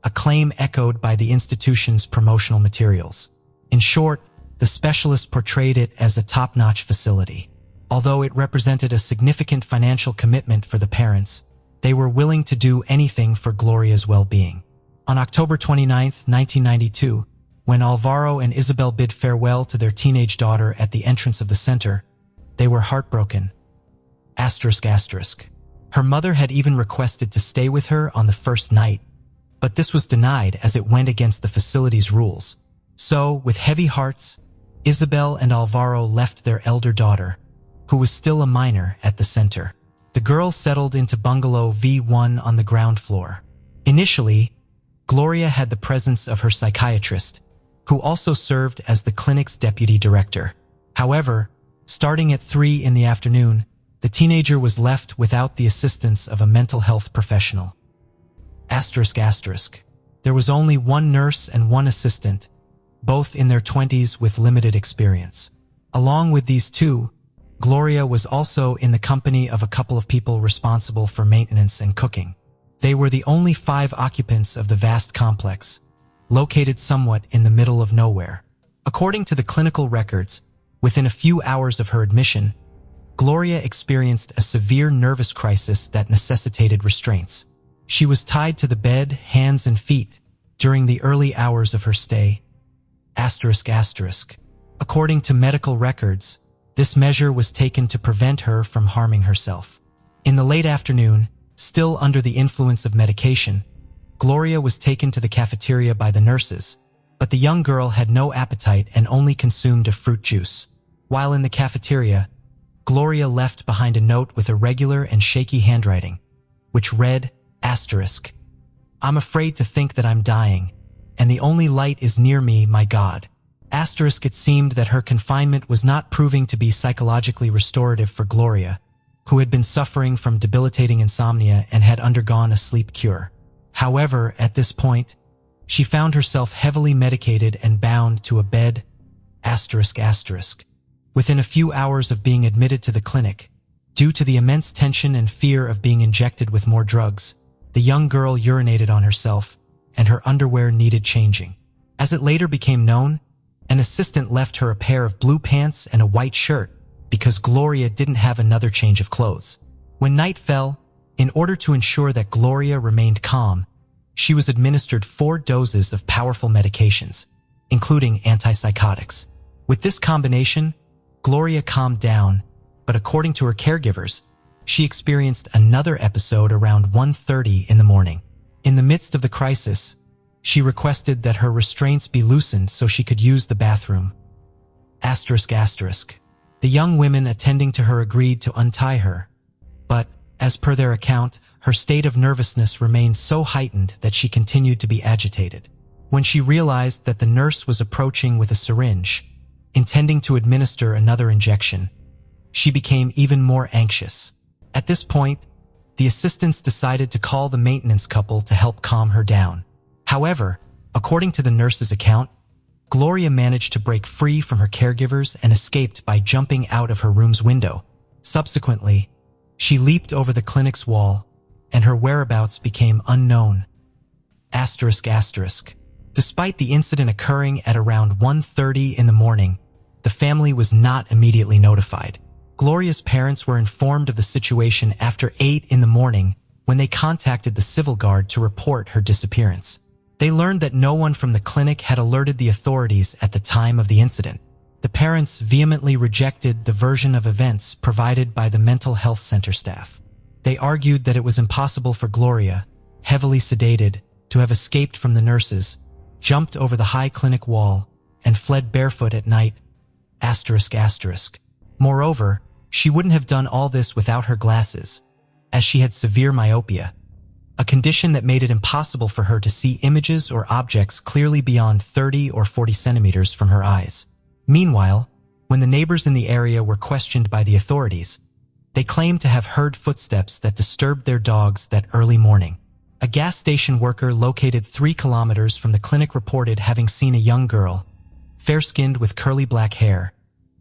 a claim echoed by the institution's promotional materials. In short, the specialist portrayed it as a top-notch facility. Although it represented a significant financial commitment for the parents, they were willing to do anything for Gloria's well-being. On October 29, 1992, When Alvaro and Isabel bid farewell to their teenage daughter at the entrance of the center, they were heartbroken. Her mother had even requested to stay with her on the first night, but this was denied as it went against the facility's rules. So, with heavy hearts, Isabel and Alvaro left their elder daughter, who was still a minor, at the center. The girls settled into bungalow V1 on the ground floor. Initially, Gloria had the presence of her psychiatrist, who also served as the clinic's deputy director. However, starting at 3 in the afternoon, the teenager was left without the assistance of a mental health professional. There was only one nurse and one assistant, both in their 20s with limited experience. Along with these two, Gloria was also in the company of a couple of people responsible for maintenance and cooking. They were the only 5 occupants of the vast complex, located somewhat in the middle of nowhere. According to the clinical records, within a few hours of her admission, Gloria experienced a severe nervous crisis that necessitated restraints. She was tied to the bed, hands and feet, during the early hours of her stay. According to medical records, this measure was taken to prevent her from harming herself. In the late afternoon, still under the influence of medication, Gloria was taken to the cafeteria by the nurses, but the young girl had no appetite and only consumed a fruit juice. While in the cafeteria, Gloria left behind a note with irregular and shaky handwriting, which read, "I'm afraid to think that I'm dying, and the only light is near me, my God." It seemed that her confinement was not proving to be psychologically restorative for Gloria, who had been suffering from debilitating insomnia and had undergone a sleep cure. However, at this point, she found herself heavily medicated and bound to a bed. Within a few hours of being admitted to the clinic, due to the immense tension and fear of being injected with more drugs, the young girl urinated on herself, and her underwear needed changing. As it later became known, an assistant left her a pair of blue pants and a white shirt because Gloria didn't have another change of clothes. When night fell, in order to ensure that Gloria remained calm, she was administered 4 doses of powerful medications, including antipsychotics. With this combination, Gloria calmed down, but according to her caregivers, she experienced another episode around 1:30 in the morning. In the midst of the crisis, she requested that her restraints be loosened so she could use the bathroom. The young women attending to her agreed to untie her, but, as per their account, her state of nervousness remained so heightened that she continued to be agitated. When she realized that the nurse was approaching with a syringe, intending to administer another injection, she became even more anxious. At this point, the assistants decided to call the maintenance couple to help calm her down. However, according to the nurse's account, Gloria managed to break free from her caregivers and escaped by jumping out of her room's window. Subsequently, she leaped over the clinic's wall, and her whereabouts became unknown. Despite the incident occurring at around 1:30 in the morning, the family was not immediately notified. Gloria's parents were informed of the situation after 8 in the morning when they contacted the civil guard to report her disappearance. They learned that no one from the clinic had alerted the authorities at the time of the incident. The parents vehemently rejected the version of events provided by the mental health center staff. They argued that it was impossible for Gloria, heavily sedated, to have escaped from the nurses, jumped over the high clinic wall, and fled barefoot at night. Moreover, she wouldn't have done all this without her glasses, as she had severe myopia, a condition that made it impossible for her to see images or objects clearly beyond 30 or 40 centimeters from her eyes. Meanwhile, when the neighbors in the area were questioned by the authorities, they claimed to have heard footsteps that disturbed their dogs that early morning. A gas station worker located 3 kilometers from the clinic reported having seen a young girl, fair-skinned with curly black hair,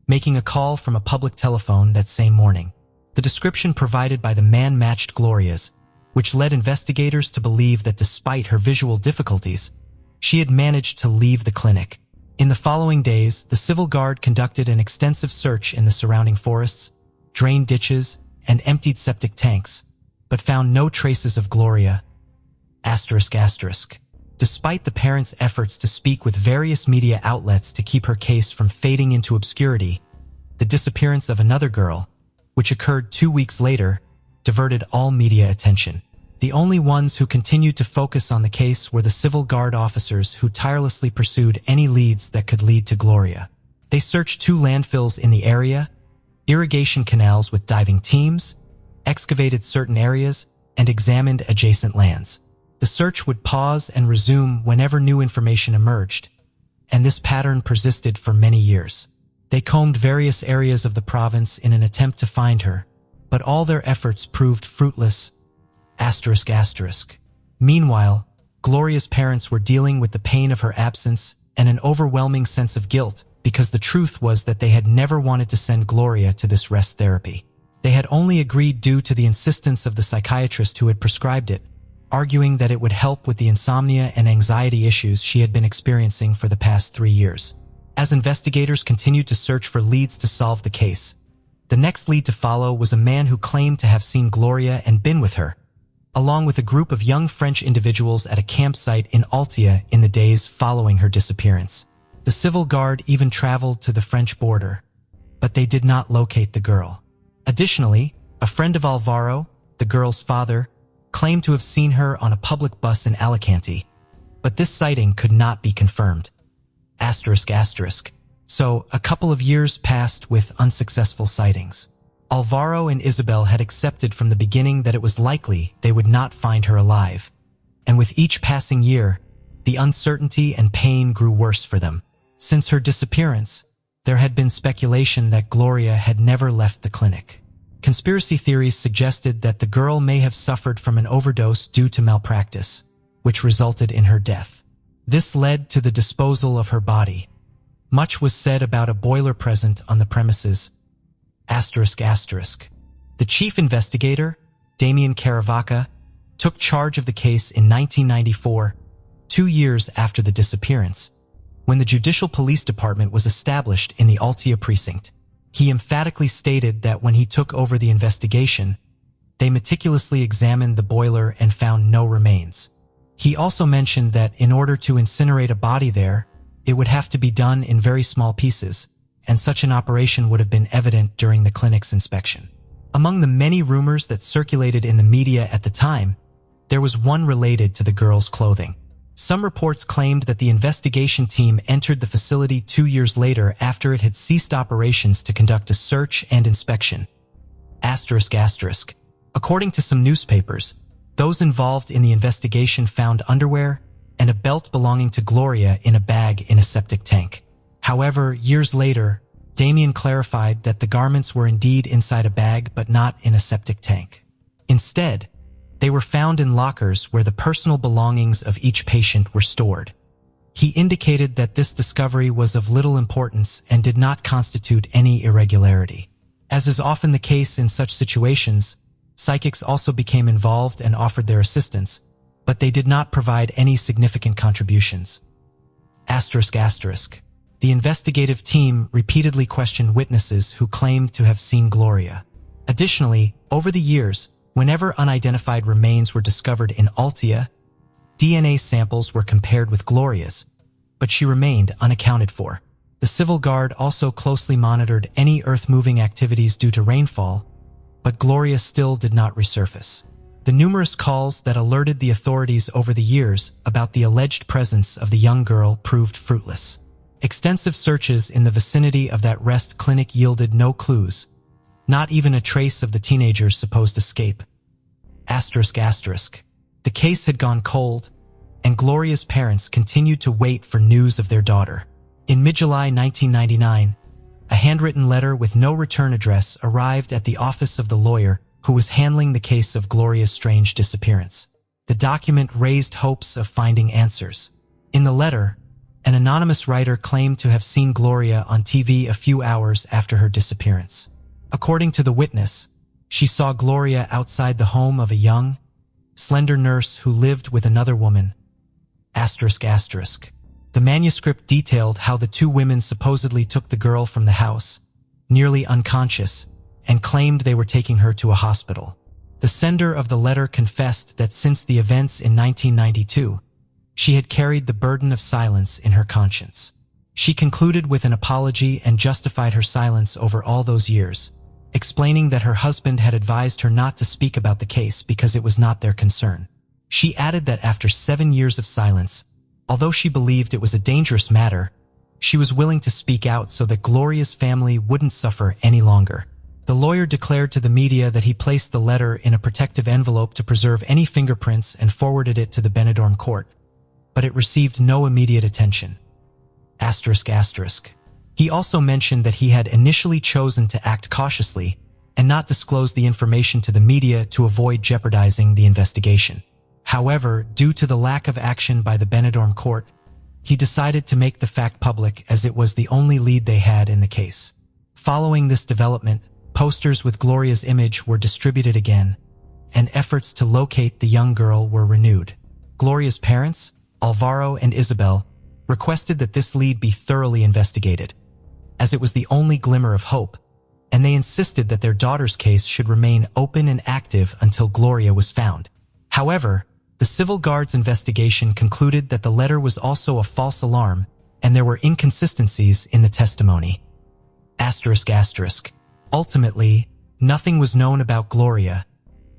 making a call from a public telephone that same morning. The description provided by the man matched Gloria's, which led investigators to believe that despite her visual difficulties, she had managed to leave the clinic. In the following days, the civil guard conducted an extensive search in the surrounding forests, drained ditches, and emptied septic tanks, but found no traces of Gloria. Despite the parents' efforts to speak with various media outlets to keep her case from fading into obscurity, the disappearance of another girl, which occurred 2 weeks later, diverted all media attention. The only ones who continued to focus on the case were the Civil Guard officers who tirelessly pursued any leads that could lead to Gloria. They searched 2 landfills in the area, irrigation canals with diving teams, excavated certain areas, and examined adjacent lands. The search would pause and resume whenever new information emerged, and this pattern persisted for many years. They combed various areas of the province in an attempt to find her, but all their efforts proved fruitless. Meanwhile, Gloria's parents were dealing with the pain of her absence and an overwhelming sense of guilt because the truth was that they had never wanted to send Gloria to this rest therapy. They had only agreed due to the insistence of the psychiatrist who had prescribed it, arguing that it would help with the insomnia and anxiety issues she had been experiencing for the past 3 years. As investigators continued to search for leads to solve the case, the next lead to follow was a man who claimed to have seen Gloria and been with her, along with a group of young French individuals at a campsite in Altia in the days following her disappearance. The Civil Guard even traveled to the French border, but they did not locate the girl. Additionally, a friend of Alvaro, the girl's father, claimed to have seen her on a public bus in Alicante, but this sighting could not be confirmed. So, a couple of years passed with unsuccessful sightings. Alvaro and Isabel had accepted from the beginning that it was likely they would not find her alive, and with each passing year, the uncertainty and pain grew worse for them. Since her disappearance, there had been speculation that Gloria had never left the clinic. Conspiracy theories suggested that the girl may have suffered from an overdose due to malpractice, which resulted in her death. This led to the disposal of her body. Much was said about a boiler present on the premises. The chief investigator, Damian Caravaca, took charge of the case in 1994, 2 years after the disappearance, when the Judicial Police Department was established in the Altia precinct. He emphatically stated that when he took over the investigation, they meticulously examined the boiler and found no remains. He also mentioned that in order to incinerate a body there, it would have to be done in very small pieces, and such an operation would have been evident during the clinic's inspection. Among the many rumors that circulated in the media at the time, there was one related to the girl's clothing. Some reports claimed that the investigation team entered the facility 2 years later after it had ceased operations to conduct a search and inspection. According to some newspapers, those involved in the investigation found underwear and a belt belonging to Gloria in a bag in a septic tank. However, years later, Damian clarified that the garments were indeed inside a bag but not in a septic tank. Instead, they were found in lockers where the personal belongings of each patient were stored. He indicated that this discovery was of little importance and did not constitute any irregularity. As is often the case in such situations, psychics also became involved and offered their assistance, but they did not provide any significant contributions. The investigative team repeatedly questioned witnesses who claimed to have seen Gloria. Additionally, over the years, whenever unidentified remains were discovered in Altia, DNA samples were compared with Gloria's, but she remained unaccounted for. The Civil Guard also closely monitored any earth-moving activities due to rainfall, but Gloria still did not resurface. The numerous calls that alerted the authorities over the years about the alleged presence of the young girl proved fruitless. Extensive searches in the vicinity of that rest clinic yielded no clues, not even a trace of the teenager's supposed escape. The case had gone cold, and Gloria's parents continued to wait for news of their daughter. In mid-July 1999, a handwritten letter with no return address arrived at the office of the lawyer who was handling the case of Gloria's strange disappearance. The document raised hopes of finding answers. In the letter, an anonymous writer claimed to have seen Gloria on TV a few hours after her disappearance. According to the witness, she saw Gloria outside the home of a young, slender nurse who lived with another woman. The manuscript detailed how the two women supposedly took the girl from the house, nearly unconscious, and claimed they were taking her to a hospital. The sender of the letter confessed that since the events in 1992, she had carried the burden of silence in her conscience. She concluded with an apology and justified her silence over all those years, explaining that her husband had advised her not to speak about the case because it was not their concern. She added that after 7 years of silence, although she believed it was a dangerous matter, she was willing to speak out so that Gloria's family wouldn't suffer any longer. The lawyer declared to the media that he placed the letter in a protective envelope to preserve any fingerprints and forwarded it to the Benidorm court, but it received no immediate attention. He also mentioned that he had initially chosen to act cautiously and not disclose the information to the media to avoid jeopardizing the investigation. However, due to the lack of action by the Benidorm court, he decided to make the fact public as it was the only lead they had in the case. Following this development, posters with Gloria's image were distributed again, and efforts to locate the young girl were renewed. Gloria's parents, Alvaro and Isabel, requested that this lead be thoroughly investigated, as it was the only glimmer of hope, and they insisted that their daughter's case should remain open and active until Gloria was found. However, the civil guard's investigation concluded that the letter was also a false alarm, and there were inconsistencies in the testimony. Ultimately, nothing was known about Gloria,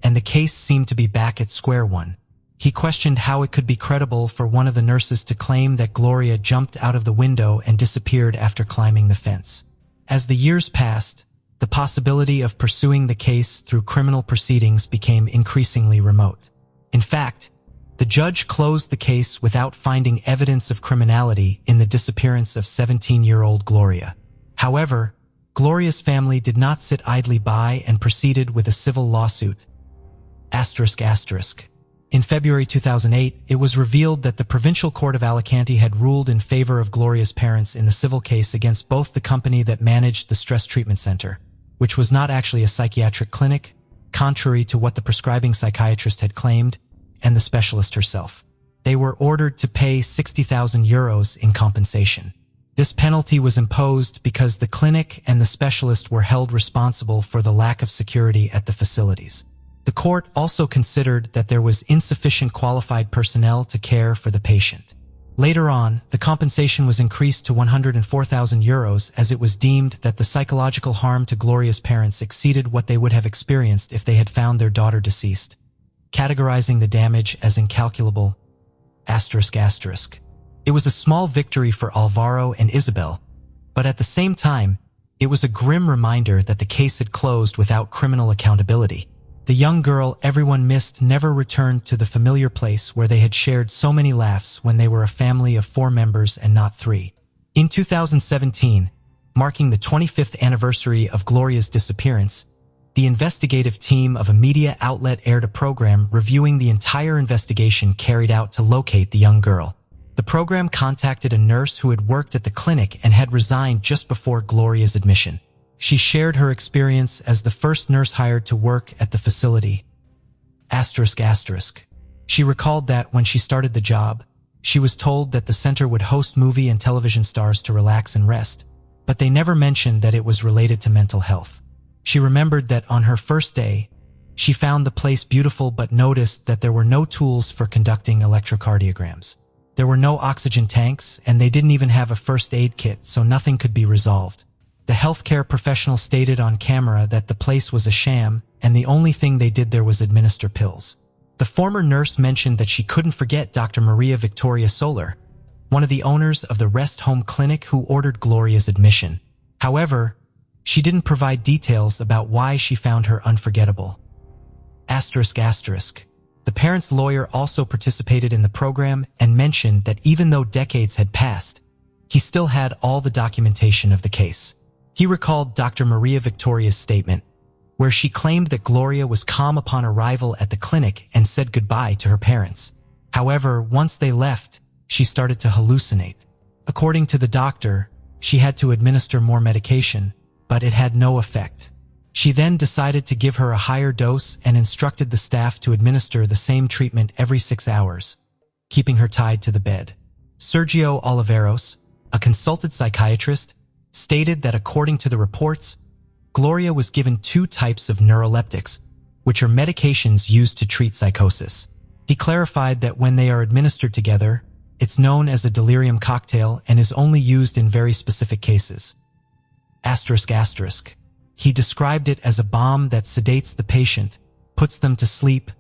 and the case seemed to be back at square one. He questioned how it could be credible for one of the nurses to claim that Gloria jumped out of the window and disappeared after climbing the fence. As the years passed, the possibility of pursuing the case through criminal proceedings became increasingly remote. In fact, the judge closed the case without finding evidence of criminality in the disappearance of 17-year-old Gloria. However, Gloria's family did not sit idly by and proceeded with a civil lawsuit. In February 2008, it was revealed that the Provincial Court of Alicante had ruled in favor of Gloria's parents in the civil case against both the company that managed the stress treatment center, which was not actually a psychiatric clinic, contrary to what the prescribing psychiatrist had claimed, and the specialist herself. They were ordered to pay €60,000 in compensation. This penalty was imposed because the clinic and the specialist were held responsible for the lack of security at the facilities. The court also considered that there was insufficient qualified personnel to care for the patient. Later on, the compensation was increased to €104,000 as it was deemed that the psychological harm to Gloria's parents exceeded what they would have experienced if they had found their daughter deceased, categorizing the damage as incalculable. It was a small victory for Alvaro and Isabel, but at the same time, it was a grim reminder that the case had closed without criminal accountability. The young girl everyone missed never returned to the familiar place where they had shared so many laughs when they were a family of 4 members and not 3. In 2017, marking the 25th anniversary of Gloria's disappearance, the investigative team of a media outlet aired a program reviewing the entire investigation carried out to locate the young girl. The program contacted a nurse who had worked at the clinic and had resigned just before Gloria's admission. She shared her experience as the first nurse hired to work at the facility. She recalled that when she started the job, she was told that the center would host movie and television stars to relax and rest, but they never mentioned that it was related to mental health. She remembered that on her first day, she found the place beautiful but noticed that there were no tools for conducting electrocardiograms. There were no oxygen tanks, and they didn't even have a first aid kit, so nothing could be resolved. The healthcare professional stated on camera that the place was a sham, and the only thing they did there was administer pills. The former nurse mentioned that she couldn't forget Dr. Maria Victoria Solar, one of the owners of the rest home clinic who ordered Gloria's admission. However, she didn't provide details about why she found her unforgettable. The parents' lawyer also participated in the program and mentioned that even though decades had passed, he still had all the documentation of the case. He recalled Dr. Maria Victoria's statement, where she claimed that Gloria was calm upon arrival at the clinic and said goodbye to her parents. However, once they left, she started to hallucinate. According to the doctor, she had to administer more medication, but it had no effect. She then decided to give her a higher dose and instructed the staff to administer the same treatment every 6 hours, keeping her tied to the bed. Sergio Oliveros, a consulted psychiatrist, stated that according to the reports, Gloria was given 2 types of neuroleptics, which are medications used to treat psychosis. He clarified that when they are administered together, it's known as a delirium cocktail and is only used in very specific cases. ***. He described it as a bomb that sedates the patient, puts them to sleep,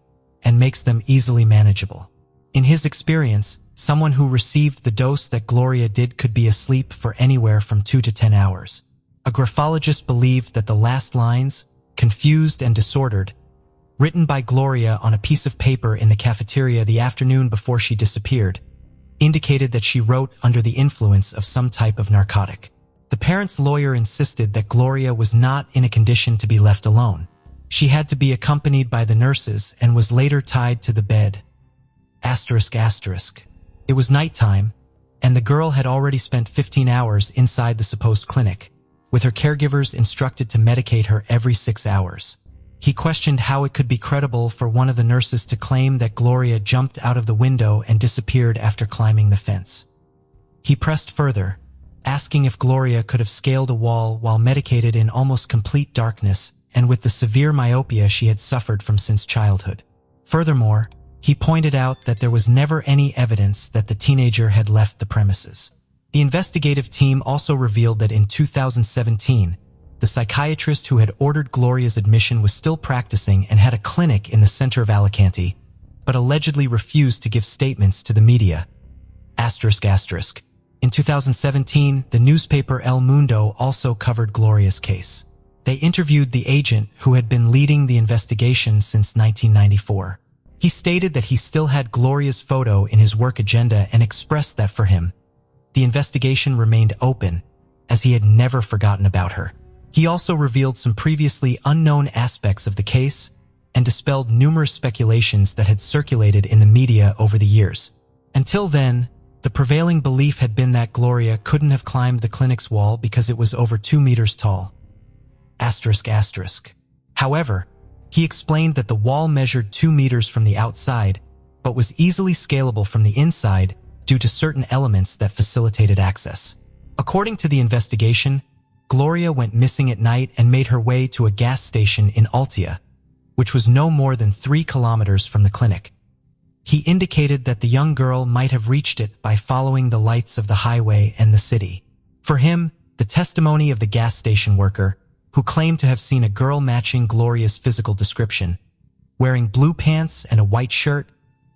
and makes them easily manageable. In his experience, someone who received the dose that Gloria did could be asleep for anywhere from 2 to 10 hours. A graphologist believed that the last lines, confused and disordered, written by Gloria on a piece of paper in the cafeteria the afternoon before she disappeared, indicated that she wrote under the influence of some type of narcotic. The parents' lawyer insisted that Gloria was not in a condition to be left alone. She had to be accompanied by the nurses and was later tied to the bed. ***. It was nighttime, and the girl had already spent 15 hours inside the supposed clinic, with her caregivers instructed to medicate her every 6 hours. He questioned how it could be credible for one of the nurses to claim that Gloria jumped out of the window and disappeared after climbing the fence. He pressed further, asking if Gloria could have scaled a wall while medicated in almost complete darkness and with the severe myopia she had suffered from since childhood. Furthermore, he pointed out that there was never any evidence that the teenager had left the premises. The investigative team also revealed that in 2017, the psychiatrist who had ordered Gloria's admission was still practicing and had a clinic in the center of Alicante, but allegedly refused to give statements to the media. ***. In 2017, the newspaper El Mundo also covered Gloria's case. They interviewed the agent who had been leading the investigation since 1994. He stated that he still had Gloria's photo in his work agenda and expressed that for him, the investigation remained open, as he had never forgotten about her. He also revealed some previously unknown aspects of the case and dispelled numerous speculations that had circulated in the media over the years. Until then, the prevailing belief had been that Gloria couldn't have climbed the clinic's wall because it was over 2 meters tall. ***. However, he explained that the wall measured 2 meters from the outside, but was easily scalable from the inside due to certain elements that facilitated access. According to the investigation, Gloria went missing at night and made her way to a gas station in Altia, which was no more than 3 kilometers from the clinic. He indicated that the young girl might have reached it by following the lights of the highway and the city. For him, the testimony of the gas station worker, who claimed to have seen a girl matching Gloria's physical description, wearing blue pants and a white shirt,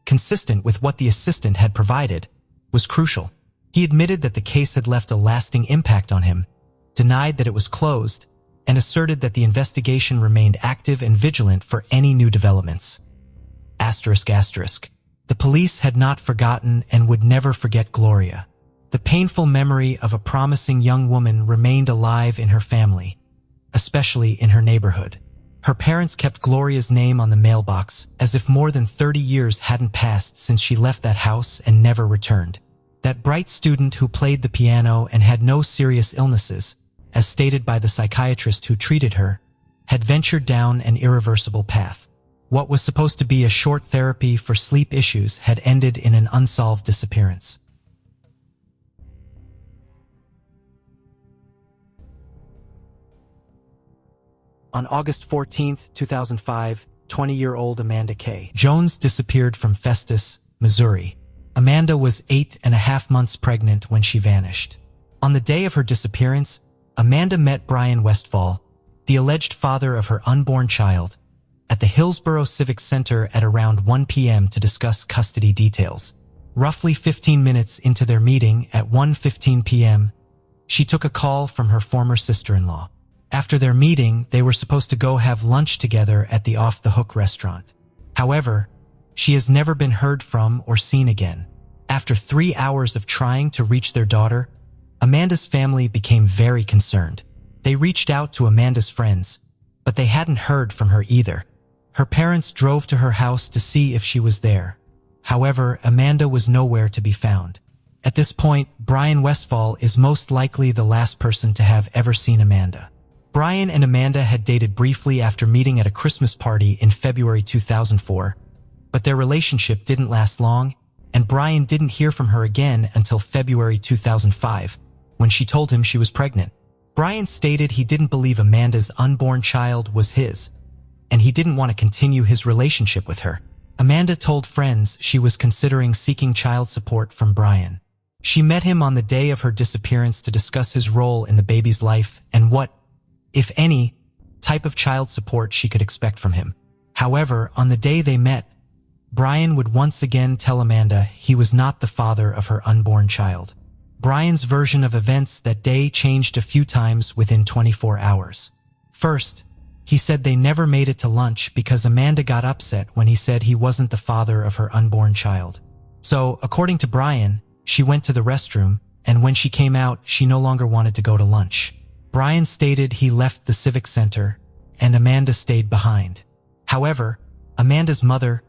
consistent with what the assistant had provided, was crucial. He admitted that the case had left a lasting impact on him, denied that it was closed, and asserted that the investigation remained active and vigilant for any new developments. ***. The police had not forgotten and would never forget Gloria. The painful memory of a promising young woman remained alive in her family, especially in her neighborhood. Her parents kept Gloria's name on the mailbox as if more than 30 years hadn't passed since she left that house and never returned. That bright student who played the piano and had no serious illnesses, as stated by the psychiatrist who treated her, had ventured down an irreversible path. What was supposed to be a short therapy for sleep issues had ended in an unsolved disappearance. On August 14, 2005, 20-year-old Amanda K. Jones disappeared from Festus, Missouri. Amanda was 8.5 months pregnant when she vanished. On the day of her disappearance, Amanda met Brian Westfall, the alleged father of her unborn child, at the Hillsborough Civic Center at around 1 p.m. to discuss custody details. Roughly 15 minutes into their meeting at 1:15 p.m., she took a call from her former sister-in-law. After their meeting, they were supposed to go have lunch together at the Off the Hook restaurant. However, she has never been heard from or seen again. After 3 hours of trying to reach their daughter, Amanda's family became very concerned. They reached out to Amanda's friends, but they hadn't heard from her either. Her parents drove to her house to see if she was there. However, Amanda was nowhere to be found. At this point, Brian Westfall is most likely the last person to have ever seen Amanda. Brian and Amanda had dated briefly after meeting at a Christmas party in February 2004, but their relationship didn't last long, and Brian didn't hear from her again until February 2005, when she told him she was pregnant. Brian stated he didn't believe Amanda's unborn child was his, and he didn't want to continue his relationship with her. Amanda told friends she was considering seeking child support from Brian. She met him on the day of her disappearance to discuss his role in the baby's life and what, if any, type of child support she could expect from him. However, on the day they met, Brian would once again tell Amanda he was not the father of her unborn child. Brian's version of events that day changed a few times within 24 hours. First, he said they never made it to lunch because Amanda got upset when he said he wasn't the father of her unborn child. So, according to Brian, she went to the restroom, and when she came out, she no longer wanted to go to lunch. Brian stated he left the Civic Center, and Amanda stayed behind. However, Amanda's mother,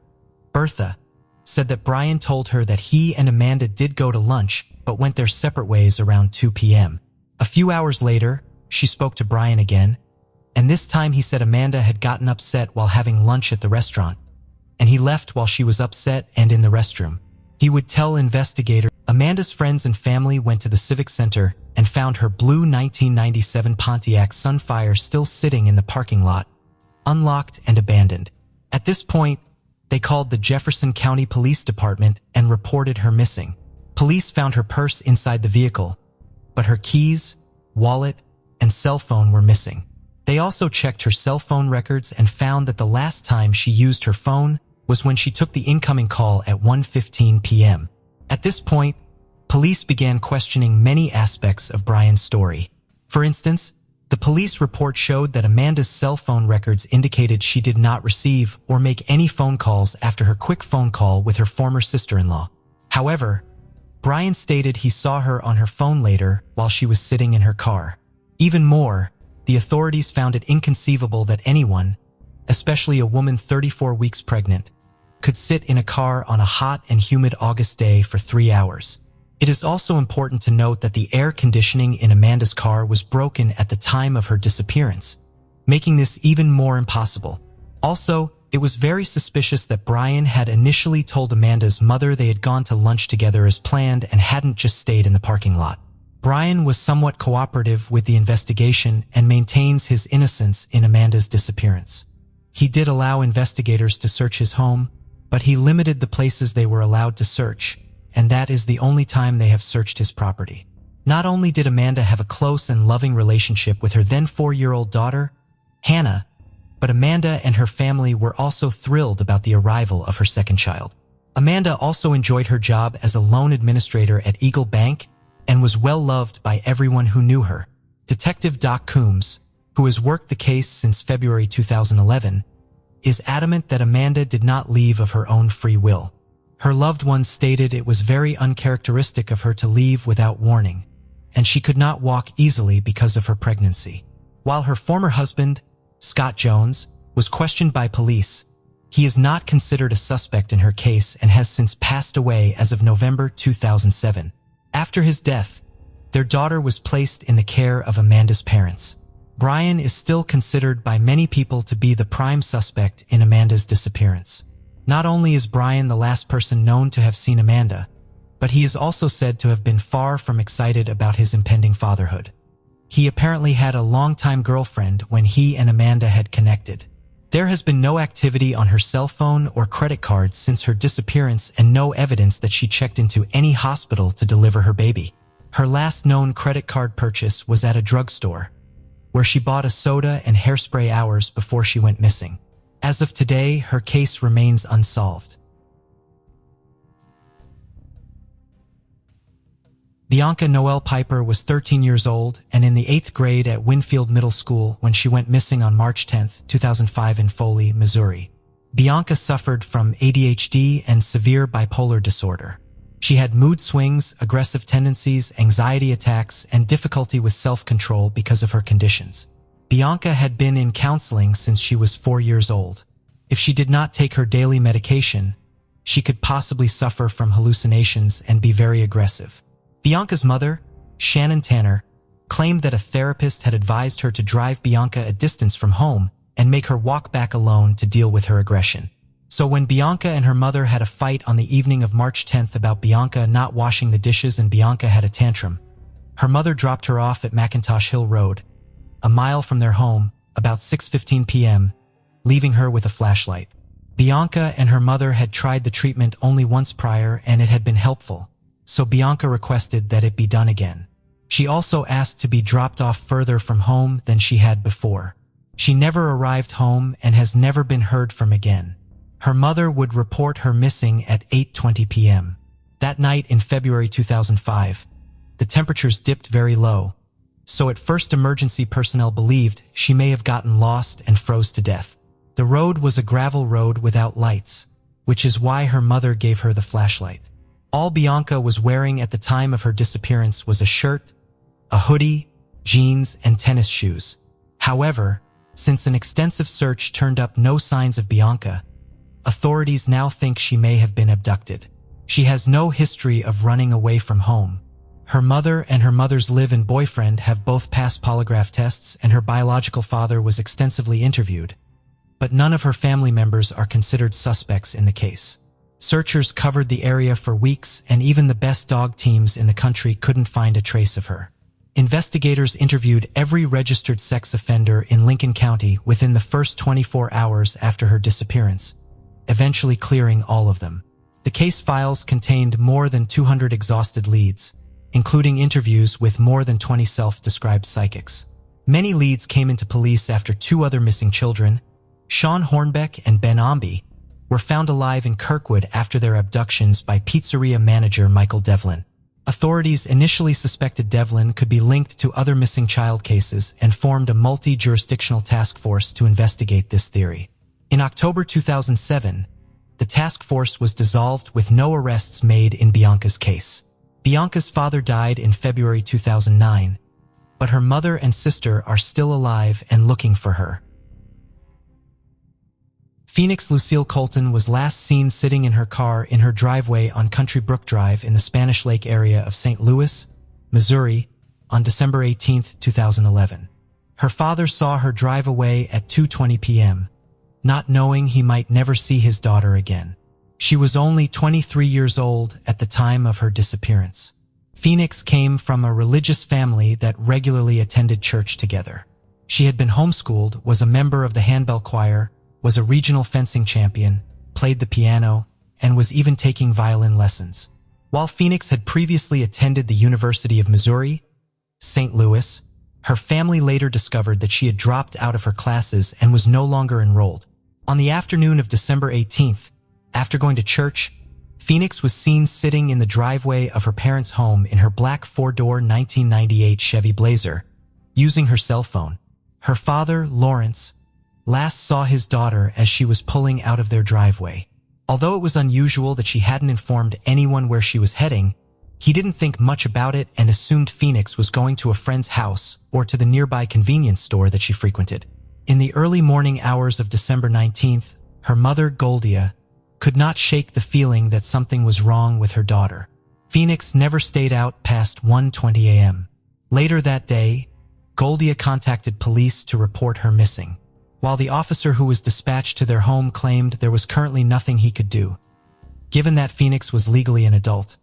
Bertha, said that Brian told her that he and Amanda did go to lunch but went their separate ways around 2 p.m. A few hours later, she spoke to Brian again, and this time he said Amanda had gotten upset while having lunch at the restaurant, and he left while she was upset and in the restroom. He would tell investigators Amanda's friends and family went to the Civic Center and found her blue 1997 Pontiac Sunfire still sitting in the parking lot, unlocked and abandoned. At this point, they called the Jefferson County Police Department and reported her missing. Police found her purse inside the vehicle, but her keys, wallet, and cell phone were missing. They also checked her cell phone records and found that the last time she used her phone was when she took the incoming call at 1:15 p.m. At this point, police began questioning many aspects of Brian's story. For instance, the police report showed that Amanda's cell phone records indicated she did not receive or make any phone calls after her quick phone call with her former sister-in-law. However, Brian stated he saw her on her phone later while she was sitting in her car. Even more, the authorities found it inconceivable that anyone, especially a woman 34 weeks pregnant, could sit in a car on a hot and humid August day for 3 hours. It is also important to note that the air conditioning in Amanda's car was broken at the time of her disappearance, making this even more impossible. Also, it was very suspicious that Brian had initially told Amanda's mother they had gone to lunch together as planned and hadn't just stayed in the parking lot. Brian was somewhat cooperative with the investigation and maintains his innocence in Amanda's disappearance. He did allow investigators to search his home, but he limited the places they were allowed to search, and that is the only time they have searched his property. Not only did Amanda have a close and loving relationship with her then 4-year-old daughter, Hannah, but Amanda and her family were also thrilled about the arrival of her second child. Amanda also enjoyed her job as a loan administrator at Eagle Bank and was well loved by everyone who knew her. Detective Doc Coombs, who has worked the case since February 2011, is adamant that Amanda did not leave of her own free will. Her loved ones stated it was very uncharacteristic of her to leave without warning, and she could not walk easily because of her pregnancy. While her former husband, Scott Jones, was questioned by police, he is not considered a suspect in her case and has since passed away as of November 2007. After his death, their daughter was placed in the care of Amanda's parents. Brian is still considered by many people to be the prime suspect in Amanda's disappearance. Not only is Brian the last person known to have seen Amanda, but he is also said to have been far from excited about his impending fatherhood. He apparently had a longtime girlfriend when he and Amanda had connected. There has been no activity on her cell phone or credit cards since her disappearance and no evidence that she checked into any hospital to deliver her baby. Her last known credit card purchase was at a drugstore, where she bought a soda and hairspray hours before she went missing. As of today, her case remains unsolved. Bianca Noel Piper was 13 years old and in the 8th grade at Winfield Middle School when she went missing on March 10, 2005 in Foley, Missouri. Bianca suffered from ADHD and severe bipolar disorder. She had mood swings, aggressive tendencies, anxiety attacks, and difficulty with self-control because of her conditions. Bianca had been in counseling since she was 4 years old. If she did not take her daily medication, she could possibly suffer from hallucinations and be very aggressive. Bianca's mother, Shannon Tanner, claimed that a therapist had advised her to drive Bianca a distance from home and make her walk back alone to deal with her aggression. So when Bianca and her mother had a fight on the evening of March 10th about Bianca not washing the dishes and Bianca had a tantrum, her mother dropped her off at McIntosh Hill Road, a mile from their home, about 6:15 p.m., leaving her with a flashlight. Bianca and her mother had tried the treatment only once prior and it had been helpful, so Bianca requested that it be done again. She also asked to be dropped off further from home than she had before. She never arrived home and has never been heard from again. Her mother would report her missing at 8:20 p.m. That night in February 2005, the temperatures dipped very low, so at first emergency personnel believed she may have gotten lost and froze to death. The road was a gravel road without lights, which is why her mother gave her the flashlight. All Bianca was wearing at the time of her disappearance was a shirt, a hoodie, jeans, and tennis shoes. However, since an extensive search turned up no signs of Bianca, authorities now think she may have been abducted. She has no history of running away from home. Her mother and her mother's live-in boyfriend have both passed polygraph tests and her biological father was extensively interviewed, but none of her family members are considered suspects in the case. Searchers covered the area for weeks and even the best dog teams in the country couldn't find a trace of her. Investigators interviewed every registered sex offender in Lincoln County within the first 24 hours after her disappearance, eventually clearing all of them. The case files contained more than 200 exhausted leads, including interviews with more than 20 self-described psychics. Many leads came into police after two other missing children, Sean Hornbeck and Ben Omby, were found alive in Kirkwood after their abductions by pizzeria manager Michael Devlin. Authorities initially suspected Devlin could be linked to other missing child cases and formed a multi-jurisdictional task force to investigate this theory. In October 2007, the task force was dissolved with no arrests made in Bianca's case. Bianca's father died in February 2009, but her mother and sister are still alive and looking for her. Phoenix Lucille Colton was last seen sitting in her car in her driveway on Country Brook Drive in the Spanish Lake area of St. Louis, Missouri, on December 18, 2011. Her father saw her drive away at 2:20 p.m., not knowing he might never see his daughter again. She was only 23 years old at the time of her disappearance. Phoenix came from a religious family that regularly attended church together. She had been homeschooled, was a member of the handbell choir, was a regional fencing champion, played the piano, and was even taking violin lessons. While Phoenix had previously attended the University of Missouri, St. Louis, her family later discovered that she had dropped out of her classes and was no longer enrolled. On the afternoon of December 18th, after going to church, Phoenix was seen sitting in the driveway of her parents' home in her black four-door 1998 Chevy Blazer, using her cell phone. Her father, Lawrence, last saw his daughter as she was pulling out of their driveway. Although it was unusual that she hadn't informed anyone where she was heading, he didn't think much about it and assumed Phoenix was going to a friend's house or to the nearby convenience store that she frequented. In the early morning hours of December 19th, her mother, Gloria, could not shake the feeling that something was wrong with her daughter. Phoenix never stayed out past 1:20 a.m. Later that day, Gloria contacted police to report her missing. While the officer who was dispatched to their home claimed there was currently nothing he could do, given that Phoenix was legally an adult,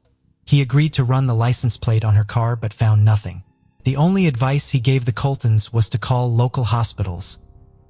he agreed to run the license plate on her car but found nothing. The only advice he gave the Coltons was to call local hospitals,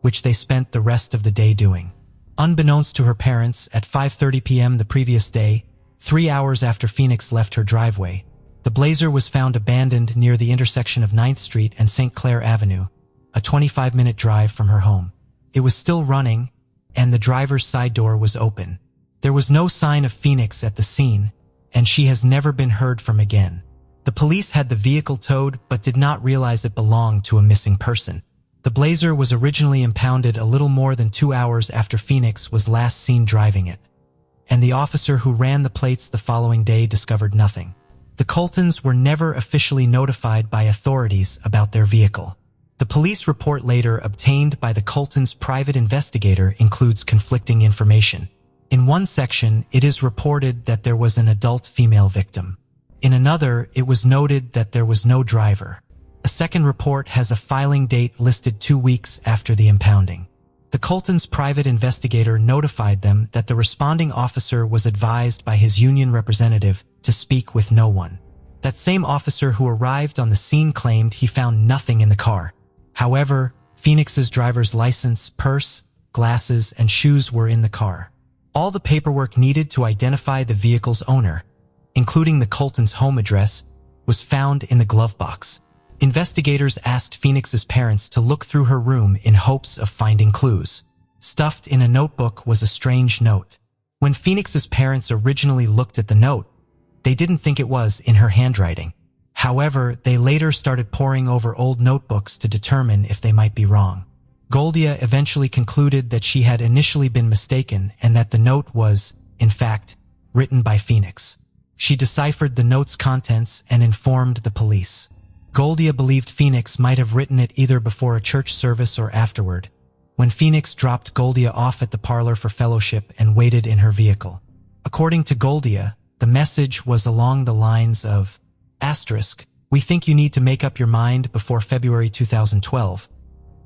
which they spent the rest of the day doing. Unbeknownst to her parents, at 5:30 p.m. the previous day, 3 hours after Phoenix left her driveway, the Blazer was found abandoned near the intersection of 9th Street and St. Clair Avenue, a 25-minute drive from her home. It was still running, and the driver's side door was open. There was no sign of Phoenix at the scene, and she has never been heard from again. The police had the vehicle towed but did not realize it belonged to a missing person. The Blazer was originally impounded a little more than 2 hours after Phoenix was last seen driving it, and the officer who ran the plates the following day discovered nothing. The Coltons were never officially notified by authorities about their vehicle. The police report later obtained by the Coltons' private investigator includes conflicting information. In one section, it is reported that there was an adult female victim. In another, it was noted that there was no driver. A second report has a filing date listed 2 weeks after the impounding. The Coltons' private investigator notified them that the responding officer was advised by his union representative to speak with no one. That same officer who arrived on the scene claimed he found nothing in the car. However, Phoenix's driver's license, purse, glasses, and shoes were in the car. All the paperwork needed to identify the vehicle's owner, including the Colton's home address, was found in the glove box. Investigators asked Phoenix's parents to look through her room in hopes of finding clues. Stuffed in a notebook was a strange note. When Phoenix's parents originally looked at the note, they didn't think it was in her handwriting. However, they later started poring over old notebooks to determine if they might be wrong. Gloria eventually concluded that she had initially been mistaken and that the note was, in fact, written by Phoenix. She deciphered the note's contents and informed the police. Gloria believed Phoenix might have written it either before a church service or afterward, when Phoenix dropped Gloria off at the parlor for fellowship and waited in her vehicle. According to Gloria, the message was along the lines of, "We think you need to make up your mind before February 2012,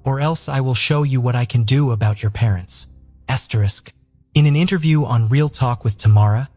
or else I will show you what I can do about your parents." In an interview on Real Talk with Tamara,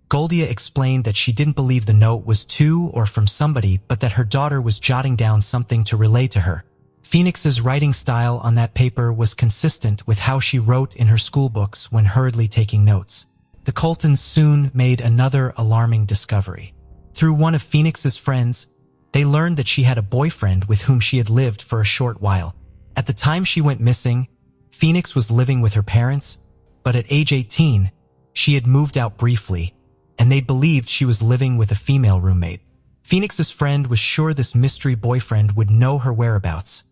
Gloria explained that she didn't believe the note was to or from somebody, but that her daughter was jotting down something to relay to her. Phoenix's writing style on that paper was consistent with how she wrote in her school books when hurriedly taking notes. The Coltons soon made another alarming discovery. Through one of Phoenix's friends, they learned that she had a boyfriend with whom she had lived for a short while. At the time she went missing, Phoenix was living with her parents, but at age 18, she had moved out briefly, and they believed she was living with a female roommate. Phoenix's friend was sure this mystery boyfriend would know her whereabouts,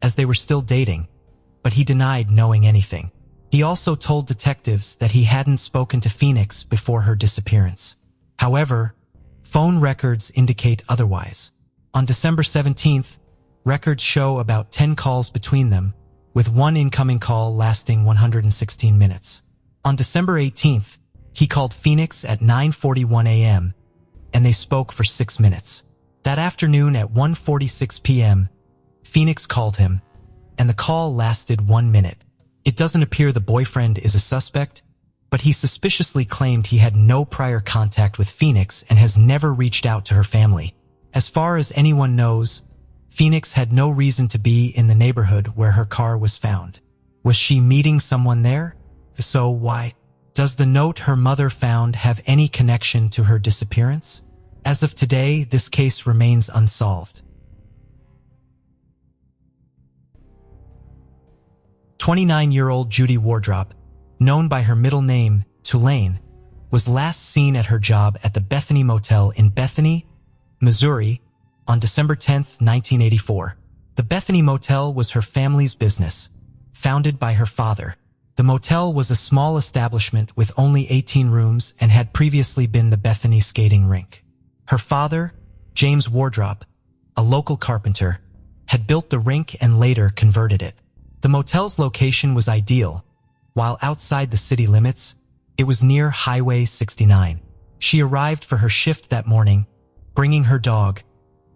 as they were still dating, but he denied knowing anything. He also told detectives that he hadn't spoken to Phoenix before her disappearance. However, phone records indicate otherwise. On December 17th, records show about 10 calls between them, with one incoming call lasting 116 minutes. On December 18th, he called Phoenix at 9:41 a.m., and they spoke for 6 minutes. That afternoon at 1:46 p.m., Phoenix called him, and the call lasted 1 minute. It doesn't appear the boyfriend is a suspect, but he suspiciously claimed he had no prior contact with Phoenix and has never reached out to her family. As far as anyone knows, Phoenix had no reason to be in the neighborhood where her car was found. Was she meeting someone there? If so, why? Does the note her mother found have any connection to her disappearance? As of today, this case remains unsolved. 29-year-old Judy Wardrop, known by her middle name, Tulane, was last seen at her job at the Bethany Motel in Bethany, Missouri, on December 10, 1984. The Bethany Motel was her family's business, founded by her father. The motel was a small establishment with only 18 rooms and had previously been the Bethany skating rink. Her father, James Wardrop, a local carpenter, had built the rink and later converted it. The motel's location was ideal. While outside the city limits, it was near Highway 69. She arrived for her shift that morning, bringing her dog,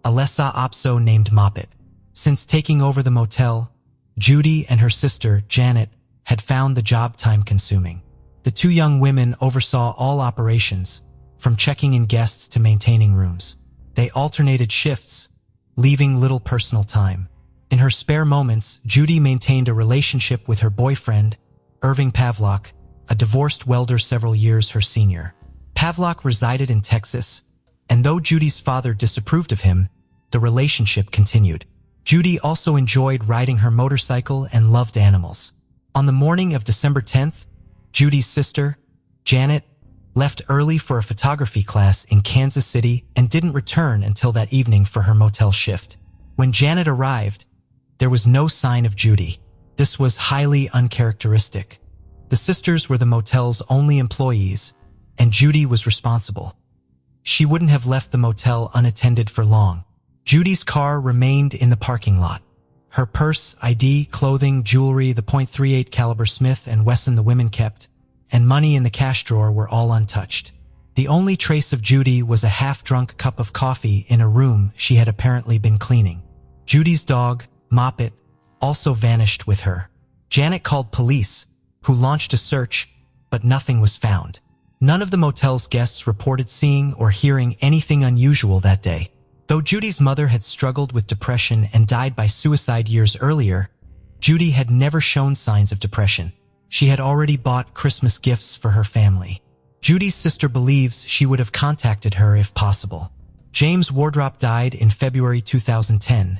a Lhasa Apso named Moppet. Since taking over the motel, Judy and her sister, Janet, had found the job time-consuming. The two young women oversaw all operations, from checking in guests to maintaining rooms. They alternated shifts, leaving little personal time. In her spare moments, Judy maintained a relationship with her boyfriend, Irving Pavlock, a divorced welder several years her senior. Pavlock resided in Texas, and though Judy's father disapproved of him, the relationship continued. Judy also enjoyed riding her motorcycle and loved animals. On the morning of December 10th, Judy's sister, Janet, left early for a photography class in Kansas City and didn't return until that evening for her motel shift. When Janet arrived, there was no sign of Judy. This was highly uncharacteristic. The sisters were the motel's only employees, and Judy was responsible. She wouldn't have left the motel unattended for long. Judy's car remained in the parking lot. Her purse, ID, clothing, jewelry, the .38 caliber Smith & Wesson the women kept, and money in the cash drawer were all untouched. The only trace of Judy was a half-drunk cup of coffee in a room she had apparently been cleaning. Judy's dog, Moppet, also vanished with her. Janet called police, who launched a search, but nothing was found. None of the motel's guests reported seeing or hearing anything unusual that day. Though Judy's mother had struggled with depression and died by suicide years earlier, Judy had never shown signs of depression. She had already bought Christmas gifts for her family. Judy's sister believes she would have contacted her if possible. James Wardrop died in February 2010,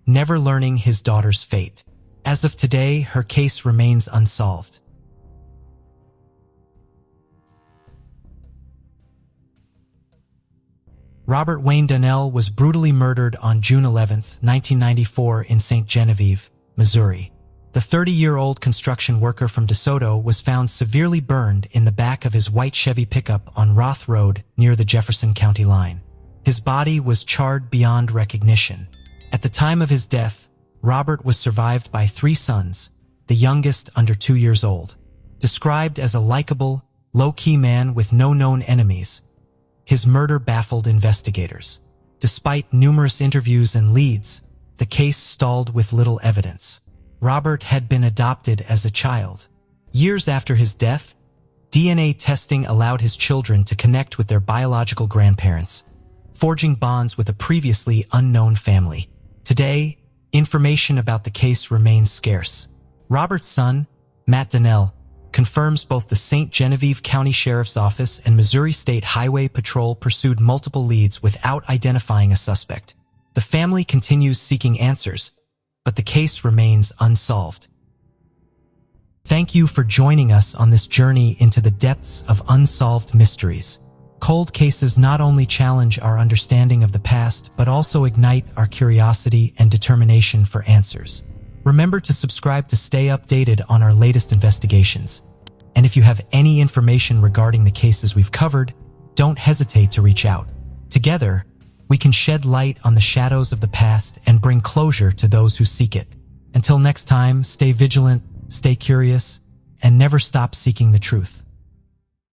never learning his daughter's fate. As of today, her case remains unsolved. Robert Wayne Denell was brutally murdered on June 11, 1994 in St. Genevieve, Missouri. The 30-year-old construction worker from DeSoto was found severely burned in the back of his white Chevy pickup on Roth Road near the Jefferson County line. His body was charred beyond recognition. At the time of his death, Robert was survived by 3 sons, the youngest under 2 years old. Described as a likable, low-key man with no known enemies, his murder baffled investigators. Despite numerous interviews and leads, the case stalled with little evidence. Robert had been adopted as a child. Years after his death, DNA testing allowed his children to connect with their biological grandparents, forging bonds with a previously unknown family. Today, information about the case remains scarce. Robert's son, Matt Denell, confirms both the St. Genevieve County Sheriff's Office and Missouri State Highway Patrol pursued multiple leads without identifying a suspect. The family continues seeking answers, but the case remains unsolved. Thank you for joining us on this journey into the depths of unsolved mysteries. Cold cases not only challenge our understanding of the past, but also ignite our curiosity and determination for answers. Remember to subscribe to stay updated on our latest investigations. And if you have any information regarding the cases we've covered, don't hesitate to reach out. Together, we can shed light on the shadows of the past and bring closure to those who seek it. Until next time, stay vigilant, stay curious, and never stop seeking the truth.